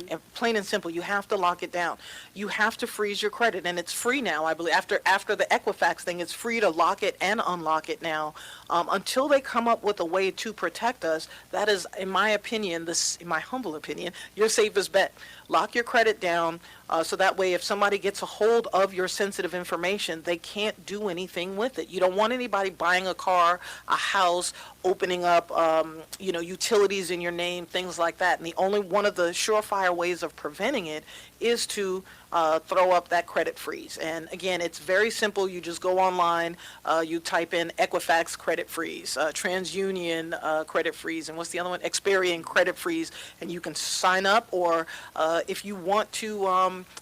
And plain and simple, you have to lock it down. You have to freeze your credit, and it's free now, I believe. After the Equifax thing, it's free to lock it and unlock it now. Until they come up with a way to protect us, that is, in my opinion, in my humble opinion, your safest bet. Lock your credit down, so that way if somebody gets a hold of your sensitive information, they can't do anything with it. You don't want anybody buying a car, a house, opening up, utilities in your name, things like that. And the only one of the surefire ways of preventing it is to throw up that credit freeze. And again, it's very simple. You just go online, you type in Equifax credit freeze, TransUnion credit freeze, and what's the other one? Experian credit freeze, and you can sign up, or if you want to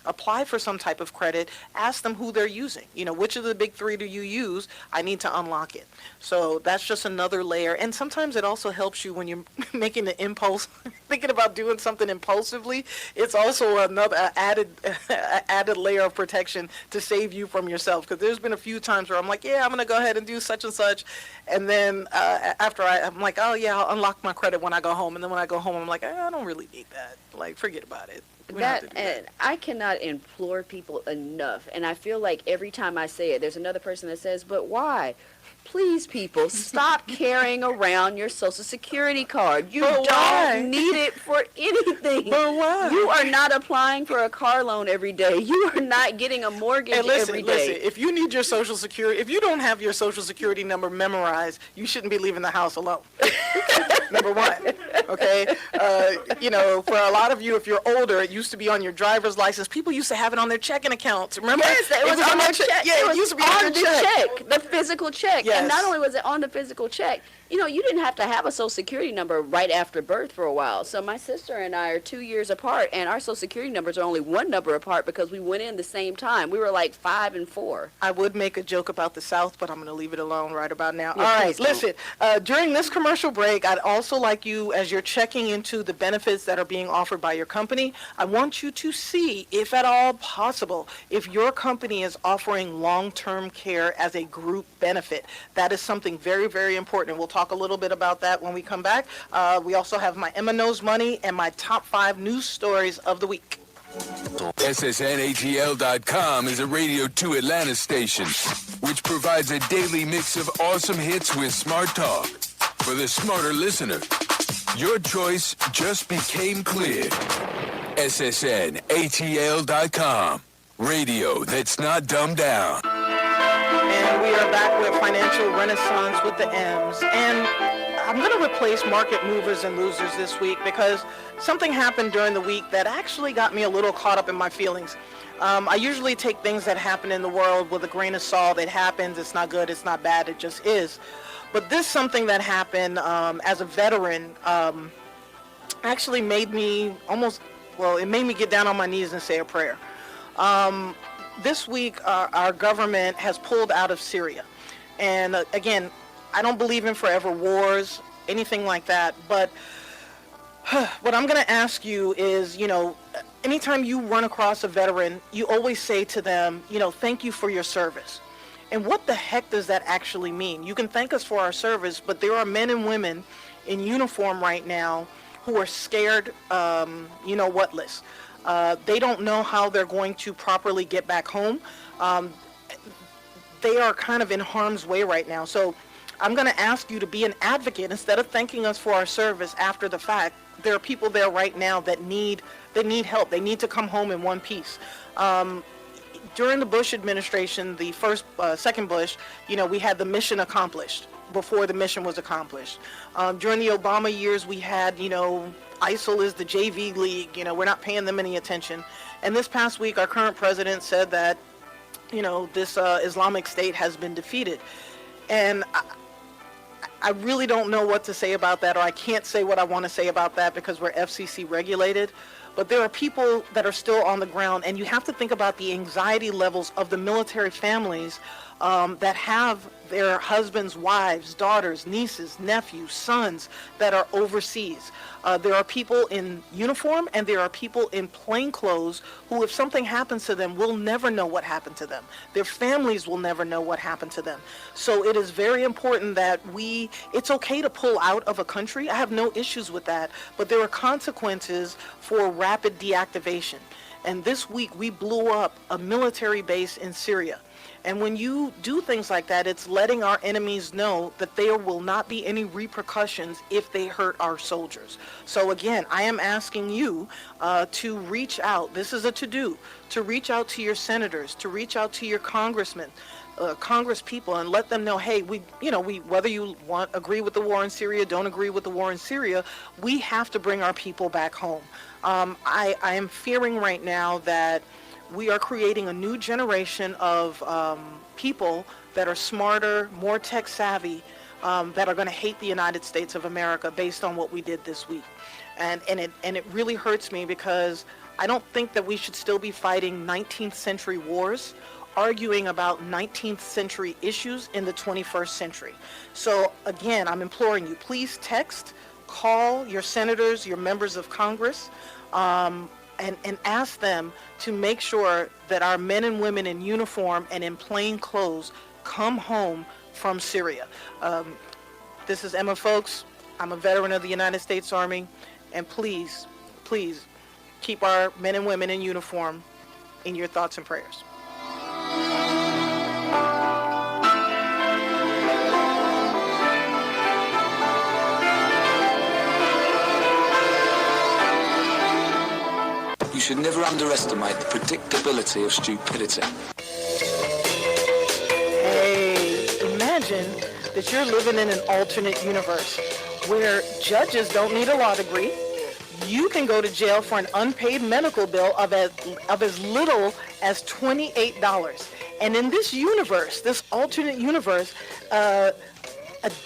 apply for some type of credit, ask them who they're using. Which of the big three do you use? I need to unlock it. So that's just another layer. And sometimes it also helps you when you're making the impulse, thinking about doing something impulsively. It's also another added layer of protection to save you from yourself. Because there's been a few times where I'm like, yeah, I'm going to go ahead and do such and such. And then after I'm like, oh, yeah, I'll unlock my credit when I go home. And then when I go home, I'm like, I don't really need that. Like, forget about it. We don't have to do that. And I cannot implore people enough. And I feel like every time I say it, there's another person that says, but why? Please, people, stop carrying around your Social Security card. You But why? don't need it for anything. But why? You are not applying for a car loan every day. You are not getting a mortgage And listen, every day. if you need your Social Security, if you don't have your Social Security number memorized, you shouldn't be leaving the house alone. Number one, okay? For a lot of you, if you're older, it used to be on your driver's license. People used to have it on their checking accounts. Remember? Yes, it was on their check. Yeah, it it used to be on on the your check, the physical check. Yes. And not only was it on the physical check, you didn't have to have a Social Security number right after birth for a while. So my sister and I are 2 years apart, and our Social Security numbers are only one number apart because we went in the same time. We were like 5 and 4. I would make a joke about the South, but I'm going to leave it alone right about now. Yeah, All right, please don't. listen, during this commercial break, I'd also like you, as you're checking into the benefits that are being offered by your company, I want you to see, if at all possible, if your company is offering long-term care as a group benefit. That is something very, very important. We'll talk a little bit about that when we come back. We also have my Emma Knows Money and my top 5 news stories of the week. SSNATL.com is a Radio 2 Atlanta station, which provides a daily mix of awesome hits with smart talk. For the smarter listener, your choice just became clear. SSNATL.com. Radio that's not dumbed down. And we are back with Financial Renaissance with the Emms. And I'm going to replace market movers and losers this week because something happened during the week that actually got me a little caught up in my feelings. I usually take things that happen in the world with a grain of salt. It happens. It's not good. It's not bad. It just is. But this something that happened as a veteran actually made me it made me get down on my knees and say a prayer. This week, our government has pulled out of Syria. And again, I don't believe in forever wars, anything like that. But what I'm going to ask you is, anytime you run across a veteran, you always say to them, thank you for your service. And what the heck does that actually mean? You can thank us for our service, but there are men and women in uniform right now who are scared, whatless. They don't know how they're going to properly get back home. They are kind of in harm's way right now. So I'm going to ask you to be an advocate. Instead of thanking us for our service after the fact, there are people there right now that need help. They need to come home in one piece. During the Bush administration, the second Bush, we had the mission accomplished before the mission was accomplished. During the Obama years, we had, ISIL is the JV league. We're not paying them any attention. And this past week, our current president said that, this Islamic State has been defeated. And I really don't know what to say about that, or I can't say what I want to say about that because we're FCC regulated. But there are people that are still on the ground, and you have to think about the anxiety levels of the military families that have their husbands, wives, daughters, nieces, nephews, sons that are overseas. There are people in uniform and there are people in plain clothes who, if something happens to them, will never know what happened to them. Their families will never know what happened to them. So it is very important that it's okay to pull out of a country. I have no issues with that, but there are consequences for rapid deactivation. And this week we blew up a military base in Syria. And when you do things like that, it's letting our enemies know that there will not be any repercussions if they hurt our soldiers. So again, I am asking you to reach out. This is a to-do, to reach out to your senators, to reach out to your congressmen, Congress people, and let them know, hey, we whether you agree with the war in Syria, don't agree with the war in Syria, we have to bring our people back home. I am fearing right now that we are creating a new generation of people that are smarter, more tech savvy, that are going to hate the United States of America based on what we did this week. And it really hurts me because I don't think that we should still be fighting 19th century wars, arguing about 19th century issues in the 21st century. So again, I'm imploring you, please text, call your senators, your members of Congress, and ask them to make sure that our men and women in uniform and in plain clothes come home from Syria. This is Emma Foulkes. I'm a veteran of the United States Army, and please, please keep our men and women in uniform in your thoughts and prayers. You should never underestimate the predictability of stupidity. Hey, imagine that you're living in an alternate universe where judges don't need a law degree. You can go to jail for an unpaid medical bill of as little as $28. And in this universe, this alternate universe, a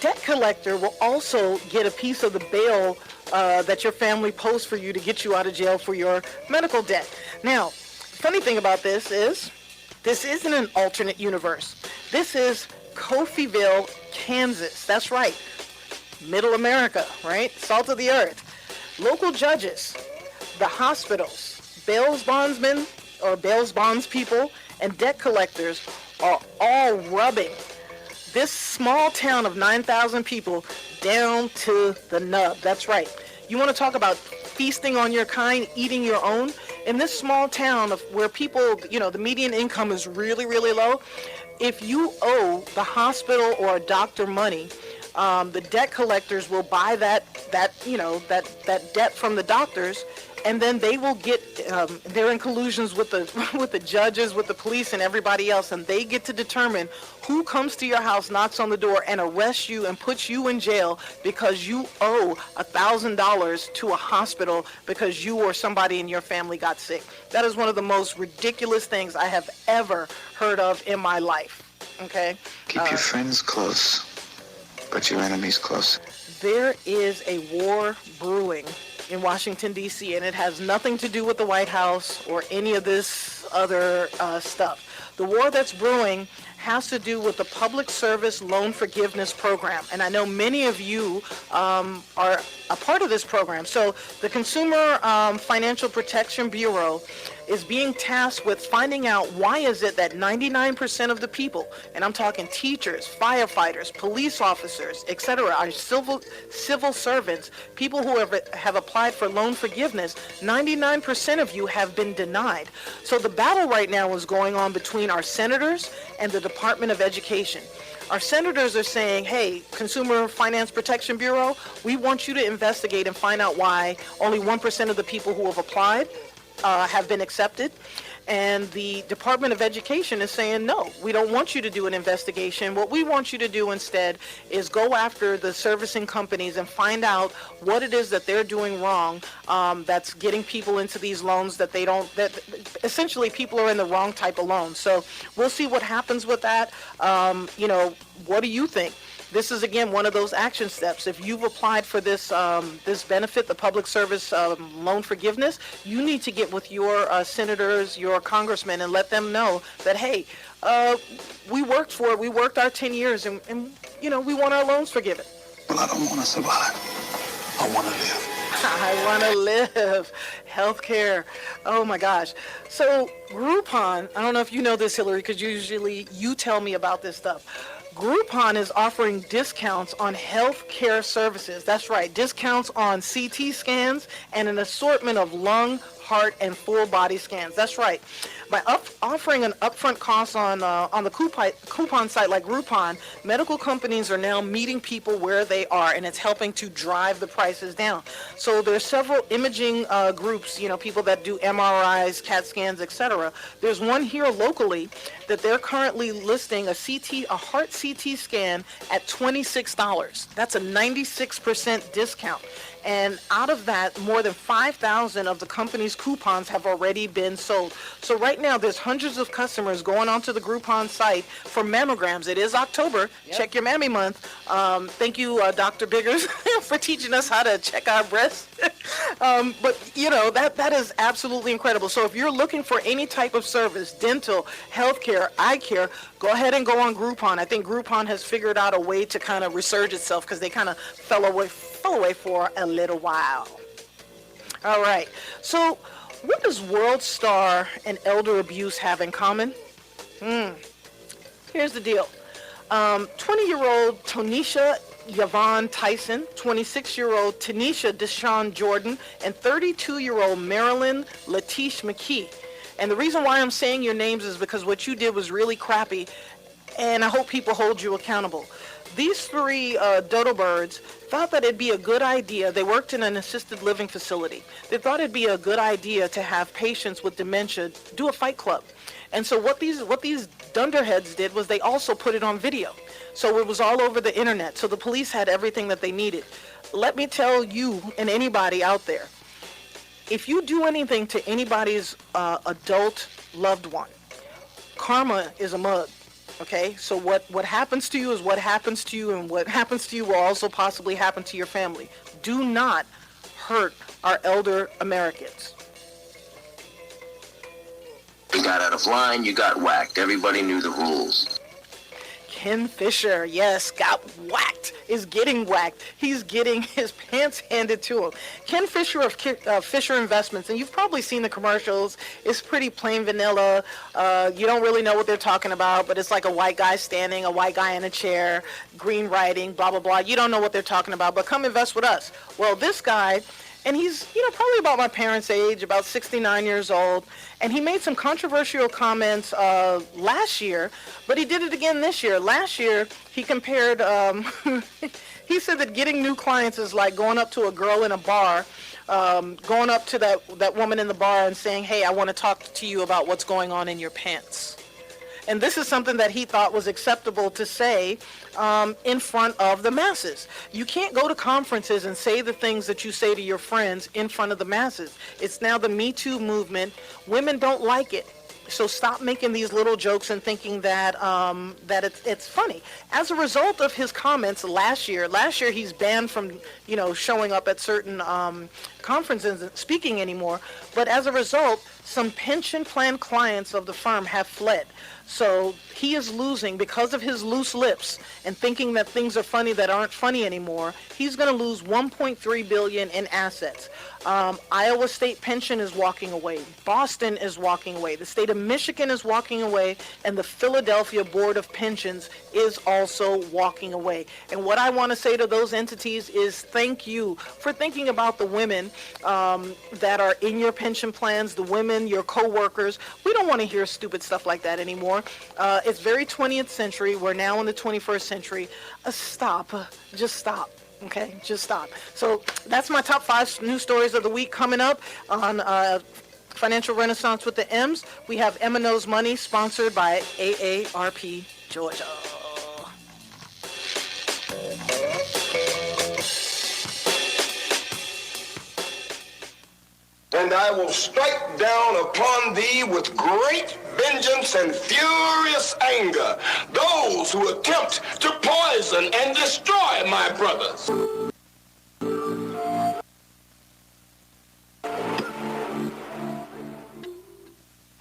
debt collector will also get a piece of the bail that your family posts for you to get you out of jail for your medical debt. Now, funny thing about this isn't an alternate universe. This is Coffeyville, Kansas. That's right. Middle America, right? Salt of the earth. Local judges, the hospitals, bail bondsmen or bail bonds people, and debt collectors are all rubbing this small town of 9,000 people down to the nub. That's right. You want to talk about feasting on your kind, eating your own? In this small town where people, the median income is really, really low, if you owe the hospital or a doctor money, the debt collectors will buy that debt from the doctors, and then they will get, they're in collusions with the judges, with the police, and everybody else, and they get to determine who comes to your house, knocks on the door, and arrests you and puts you in jail because you owe $1,000 to a hospital because you or somebody in your family got sick. That is one of the most ridiculous things I have ever heard of in my life. Okay? Keep your friends close, but your enemies close. There is a war brewing in Washington, D.C., and it has nothing to do with the White House or any of this other stuff. The war that's brewing has to do with the Public Service Loan Forgiveness Program, and I know many of you are a part of this program. So the Consumer Financial Protection Bureau is being tasked with finding out why is it that 99% of the people, and I'm talking teachers, firefighters, police officers, etc., are civil servants, people who have applied for loan forgiveness, 99% of you have been denied. So the battle right now is going on between our senators and the Department of Education. Our senators are saying, hey, Consumer Finance Protection Bureau, we want you to investigate and find out why only 1% of the people who have applied have been accepted. And the Department of Education is saying, no, we don't want you to do an investigation. What we want you to do instead is go after the servicing companies and find out what it is that they're doing wrong, that's getting people into these loans that essentially people are in the wrong type of loans. So we'll see what happens with that. What do you think? This is, again, one of those action steps. If you've applied for this benefit, the public service loan forgiveness, you need to get with your senators, your congressmen, and let them know that, hey, we worked for it. We worked our 10 years, and we want our loans forgiven. Well, I don't want to survive. I want to live. I want to live. Healthcare. Oh, my gosh. So Groupon, I don't know if you know this, Hillary, because usually you tell me about this stuff. Groupon is offering discounts on health care services. That's right, discounts on CT scans and an assortment of lung, heart, and full body scans. That's right. By offering an upfront cost on the coupon site like Groupon, medical companies are now meeting people where they are, and it's helping to drive the prices down. So there's several imaging groups, people that do MRIs, CAT scans, etc. There's one here locally that they're currently listing a heart CT scan at $26. That's a 96% discount. And out of that, more than 5,000 of the company's coupons have already been sold. So right now, there's hundreds of customers going onto the Groupon site for mammograms. It is October. Yep. Check your mammy month. Thank you, Dr. Biggers, for teaching us how to check our breasts. But, that is absolutely incredible. So if you're looking for any type of service, dental, healthcare, eye care, go ahead and go on Groupon. I think Groupon has figured out a way to kind of resurge itself because they kind of fell away for a little while. All right. So what does World Star and elder abuse have in common? Here's the deal. 20-year-old Tonisha Yvonne Tyson, 26-year-old Tanisha Deshawn Jordan, and 32-year-old Marilyn Latish McKee. And the reason why I'm saying your names is because what you did was really crappy, and I hope people hold you accountable. These three dodo birds thought that it'd be a good idea. They worked in an assisted living facility. They thought it'd be a good idea to have patients with dementia do a fight club. And so what these dunderheads did was they also put it on video. So it was all over the internet. So the police had everything that they needed. Let me tell you and anybody out there, if you do anything to anybody's adult loved one, karma is a mug. Okay, so what happens to you is what happens to you, and what happens to you will also possibly happen to your family. Do not hurt our elder Americans. You got out of line, you got whacked. Everybody knew the rules. Ken Fisher, yes, got whacked, is getting whacked. He's getting his pants handed to him. Ken Fisher of Fisher Investments, and you've probably seen the commercials. It's pretty plain vanilla. You don't really know what they're talking about, but it's like a white guy standing, a white guy in a chair, green writing, blah, blah, blah. You don't know what they're talking about, but come invest with us. Well, this guy, and he's, probably about my parents' age, about 69 years old, and he made some controversial comments last year, but he did it again this year. Last year, he compared, he said that getting new clients is like going up to a girl in a bar, going up to that woman in the bar and saying, hey, I want to talk to you about what's going on in your pants. And this is something that he thought was acceptable to say in front of the masses. You can't go to conferences and say the things that you say to your friends in front of the masses. It's now the Me Too movement. Women don't like it. So stop making these little jokes and thinking that it's funny. As a result of his comments last year he's banned from showing up at certain conferences and speaking anymore. But as a result, some pension plan clients of the firm have fled. So he is losing, because of his loose lips and thinking that things are funny that aren't funny anymore, he's going to lose $1.3 billion in assets. Iowa State Pension is walking away. Boston is walking away. The state of Michigan is walking away. And the Philadelphia Board of Pensions is also walking away. And what I want to say to those entities is thank you for thinking about the women that are in your pension plans, the women, your co-workers. We don't want to hear stupid stuff like that anymore. It's very 20th century. We're now in the 21st century. Stop. Just stop. Okay, just stop. So that's my top 5 news stories of the week coming up on Financial Renaissance with the Emms. We have Emma Knows Money, sponsored by AARP Georgia. And I will strike down upon thee with great vengeance and furious anger those who attempt to poison and destroy my brothers.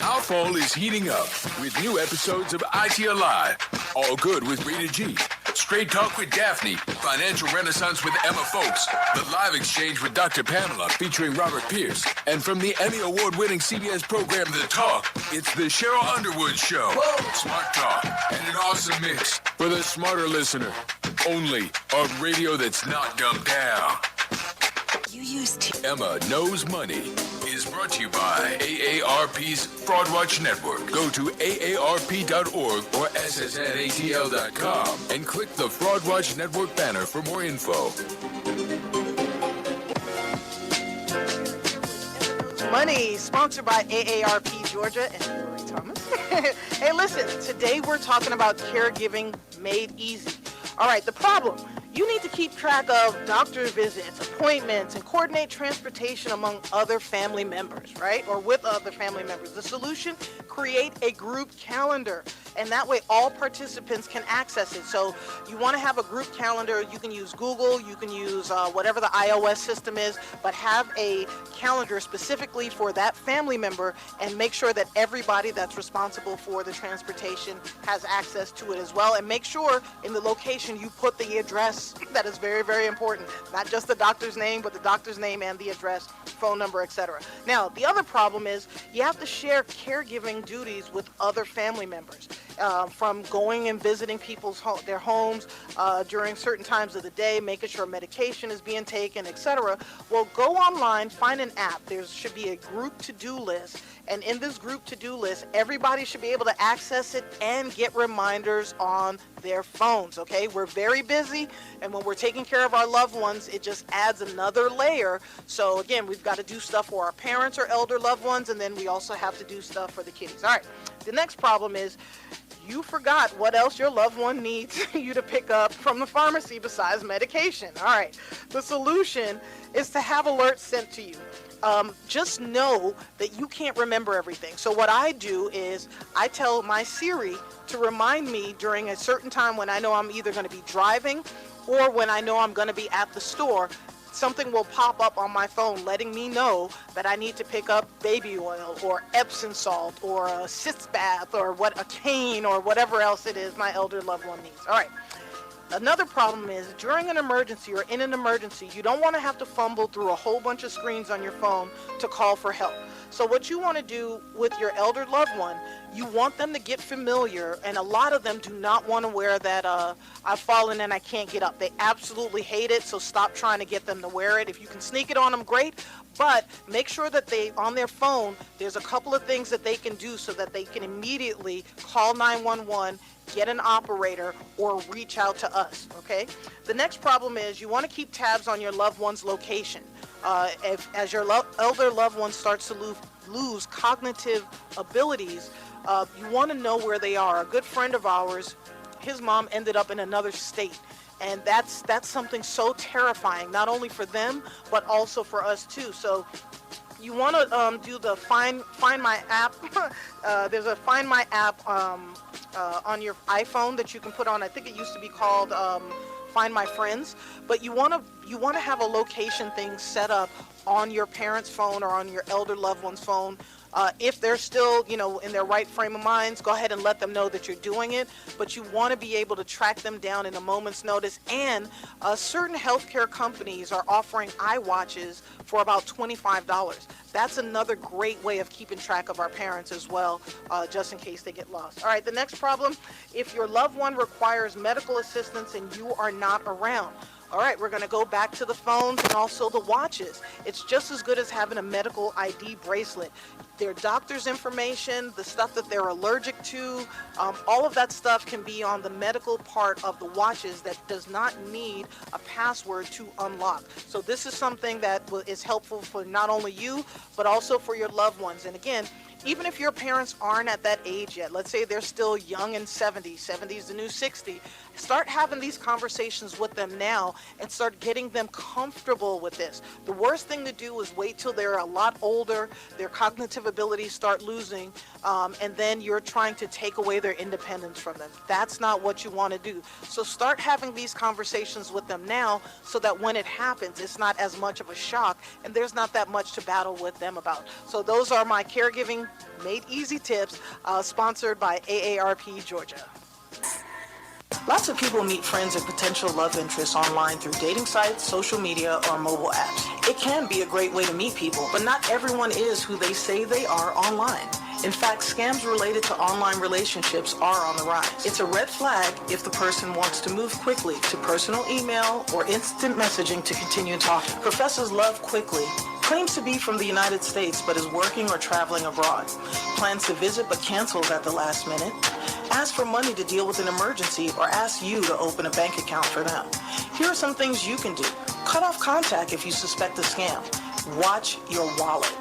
Our fall is heating up with new episodes of IT Alive. All Good with Rita G. Straight Talk with Daphne. Financial Renaissance with Emma Foulkes. The Live Exchange with Dr. Pamela featuring Robert Pierce. And from the Emmy Award-winning CBS program The Talk, it's the Cheryl Underwood Show. Smart Talk and an awesome mix for the smarter listener. Only on radio that's not dumbed down. Emma Knows Money is brought to you by AARP's Fraud Watch Network. Go to aarp.org or ssnatl.com and click the Fraud Watch Network banner for more info. Money, sponsored by AARP Georgia and Lori Thomas. Hey, listen, today we're talking about caregiving made easy. All right, the problem. You need to keep track of doctor visits, appointments, and coordinate transportation among other family members, right? Or with other family members. The solution, create a group calendar. And that way all participants can access it. So you want to have a group calendar. You can use Google. You can use whatever the iOS system is. But have a calendar specifically for that family member and make sure that everybody that's responsible for the transportation has access to it as well. And make sure in the location you put the address. That is very, very important. Not just the doctor's name, but the doctor's name and the address, phone number, etc. Now, the other problem is you have to share caregiving duties with other family members. From going and visiting their homes during certain times of the day, making sure medication is being taken, etc. Well, go online, find an app. There should be a group to-do list. And in this group to-do list, everybody should be able to access it and get reminders on their phones, okay? We're very busy, and when we're taking care of our loved ones, it just adds another layer. So again, we've got to do stuff for our parents or elder loved ones, and then we also have to do stuff for the kiddies. All right, the next problem is you forgot what else your loved one needs you to pick up from the pharmacy besides medication. All right, the solution is to have alerts sent to you. Just know that you can't remember everything. So what I do is I tell my Siri to remind me during a certain time when I know I'm either going to be driving or when I know I'm going to be at the store. Something will pop up on my phone letting me know that I need to pick up baby oil or Epsom salt or a sitz bath or a cane or whatever else it is my elder loved one needs. All right. Another problem is during an emergency or in an emergency, you don't want to have to fumble through a whole bunch of screens on your phone to call for help. So what you want to do with your elder loved one, you want them to get familiar, and a lot of them do not want to wear that I've fallen and I can't get up. They absolutely hate it, so stop trying to get them to wear it. If you can sneak it on them, great, but make sure that on their phone, there's a couple of things that they can do so that they can immediately call 911, get an operator, or reach out to us, okay? The next problem is you want to keep tabs on your loved one's location. As your elder loved one starts to lose cognitive abilities, you want to know where they are. A good friend of ours, his mom ended up in another state. And that's something so terrifying, not only for them, but also for us too. So you want to do the Find My app. There's a Find My app on your iPhone that you can put on. I think it used to be called Find My Friends. But you want to have a location thing set up on your parents' phone or on your elder loved one's phone. If they're still, in their right frame of minds, go ahead and let them know that you're doing it. But you want to be able to track them down in a moment's notice. And certain healthcare companies are offering iWatches for about $25. That's another great way of keeping track of our parents as well, just in case they get lost. All right, the next problem, if your loved one requires medical assistance and you are not around, All right, we're going to go back to the phones and also the watches. It's just as good as having a medical ID bracelet. Their doctor's information, the stuff that they're allergic to, all of that stuff can be on the medical part of the watches that does not need a password to unlock. So this is something that is helpful for not only you, but also for your loved ones. And again, even if your parents aren't at that age yet, let's say they're still young and 70 is the new 60, start having these conversations with them now and start getting them comfortable with this. The worst thing to do is wait till they're a lot older, their cognitive abilities start losing, and then you're trying to take away their independence from them. That's not what you want to do. So start having these conversations with them now so that when it happens, it's not as much of a shock and there's not that much to battle with them about. So those are my caregiving made easy tips, sponsored by AARP Georgia. Lots of people meet friends and potential love interests online through dating sites, social media, or mobile apps. It can be a great way to meet people, but not everyone is who they say they are online. In fact, scams related to online relationships are on the rise. It's a red flag if the person wants to move quickly to personal email or instant messaging to continue talking. Professors Love Quickly claims to be from the United States but is working or traveling abroad. Plans to visit but cancels at the last minute. Ask for money to deal with an emergency or ask you to open a bank account for them. Here are some things you can do. Cut off contact if you suspect a scam. Watch your wallet.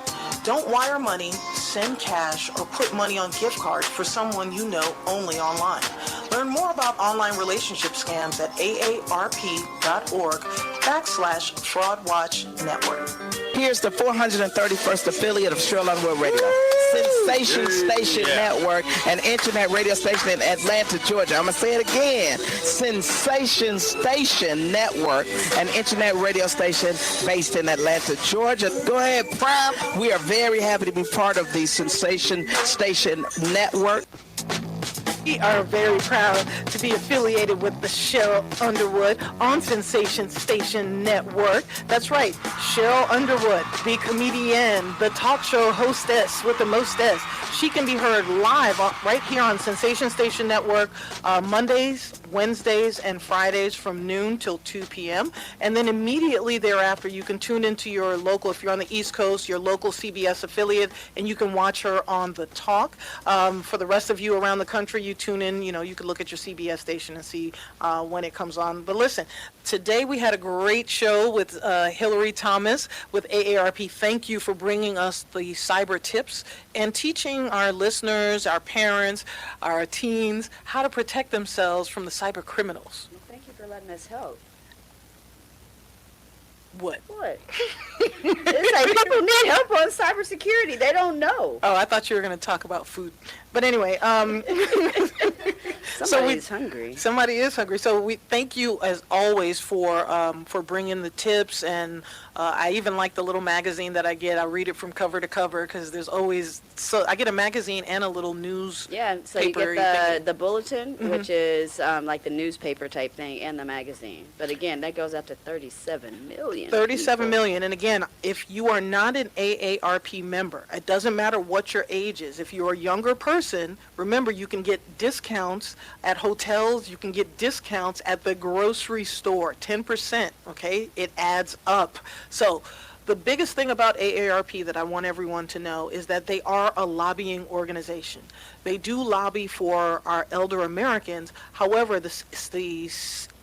Don't wire money, send cash, or put money on gift cards for someone you know only online. Learn more about online relationship scams at aarp.org/FraudWatchNetwork. Here's the 431st affiliate of Cheryl Underwood Radio, Sensation Station Network, an internet radio station in Atlanta, Georgia. I'm going to say it again. Sensation Station Network, an internet radio station based in Atlanta, Georgia. Go ahead, Prime. We are very happy to be part of the Sensation Station Network. We are very proud to be affiliated with the Cheryl Underwood on Sensation Station Network. That's right, Cheryl Underwood, the comedian, the talk show hostess with the mostess. She can be heard live right here on Sensation Station Network Mondays, Wednesdays, and Fridays from noon till 2 p.m. And then immediately thereafter, you can tune into your local, if you're on the East Coast, your local CBS affiliate, and you can watch her on The Talk. For the rest of you around the country, you tune in, you can look at your CBS station and see when it comes on. But listen, today we had a great show with Hillary Thomas with AARP. Thank you for bringing us the cyber tips and teaching our listeners, our parents, our teens, how to protect themselves from the cyber criminals. Well, thank you for letting us help. What? It's like people need help on cybersecurity. They don't know. Oh, I thought you were going to talk about food. But anyway, Somebody's hungry. Somebody is hungry. So we thank you as always for bringing the tips, and I even like the little magazine that I get. I read it from cover to cover because there's always I get a magazine and a little news. Yeah, so you get the bulletin, which is like the newspaper type thing, and the magazine. But again, that goes up to 37 million. 37 million. And again, if you are not an AARP member, it doesn't matter what your age is. If you're a younger person, remember you can get discounts at hotels. You can get discounts at the grocery store, 10%. Okay, it adds up. So the biggest thing about AARP that I want everyone to know is that they are a lobbying organization. They do lobby for our elder Americans. However, the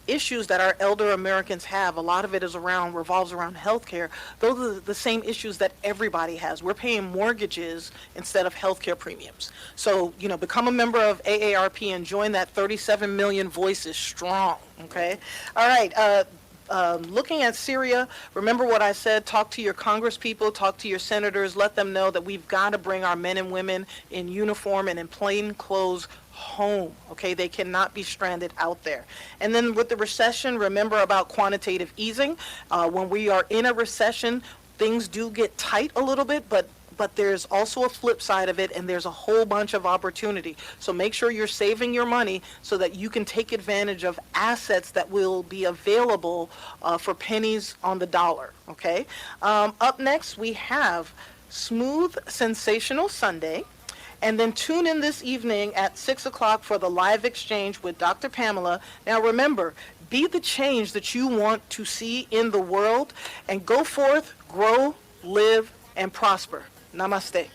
issues that our elder Americans have, a lot of it revolves around healthcare. Those are the same issues that everybody has. We're paying mortgages instead of healthcare premiums. So, become a member of AARP and join that 37 million voices strong, okay? All right, looking at Syria, remember what I said, talk to your congresspeople, talk to your senators, let them know that we've got to bring our men and women in uniform and in plain clothes home, okay? They cannot be stranded out there. And then with the recession, remember about quantitative easing. When we are in a recession, things do get tight a little bit, but there's also a flip side of it, and there's a whole bunch of opportunity. So make sure you're saving your money so that you can take advantage of assets that will be available for pennies on the dollar, okay? Up next, we have Smooth Sensational Sunday. And then tune in this evening at 6 o'clock for the live exchange with Dr. Pamela. Now remember, be the change that you want to see in the world, and go forth, grow, live, and prosper. Namaste.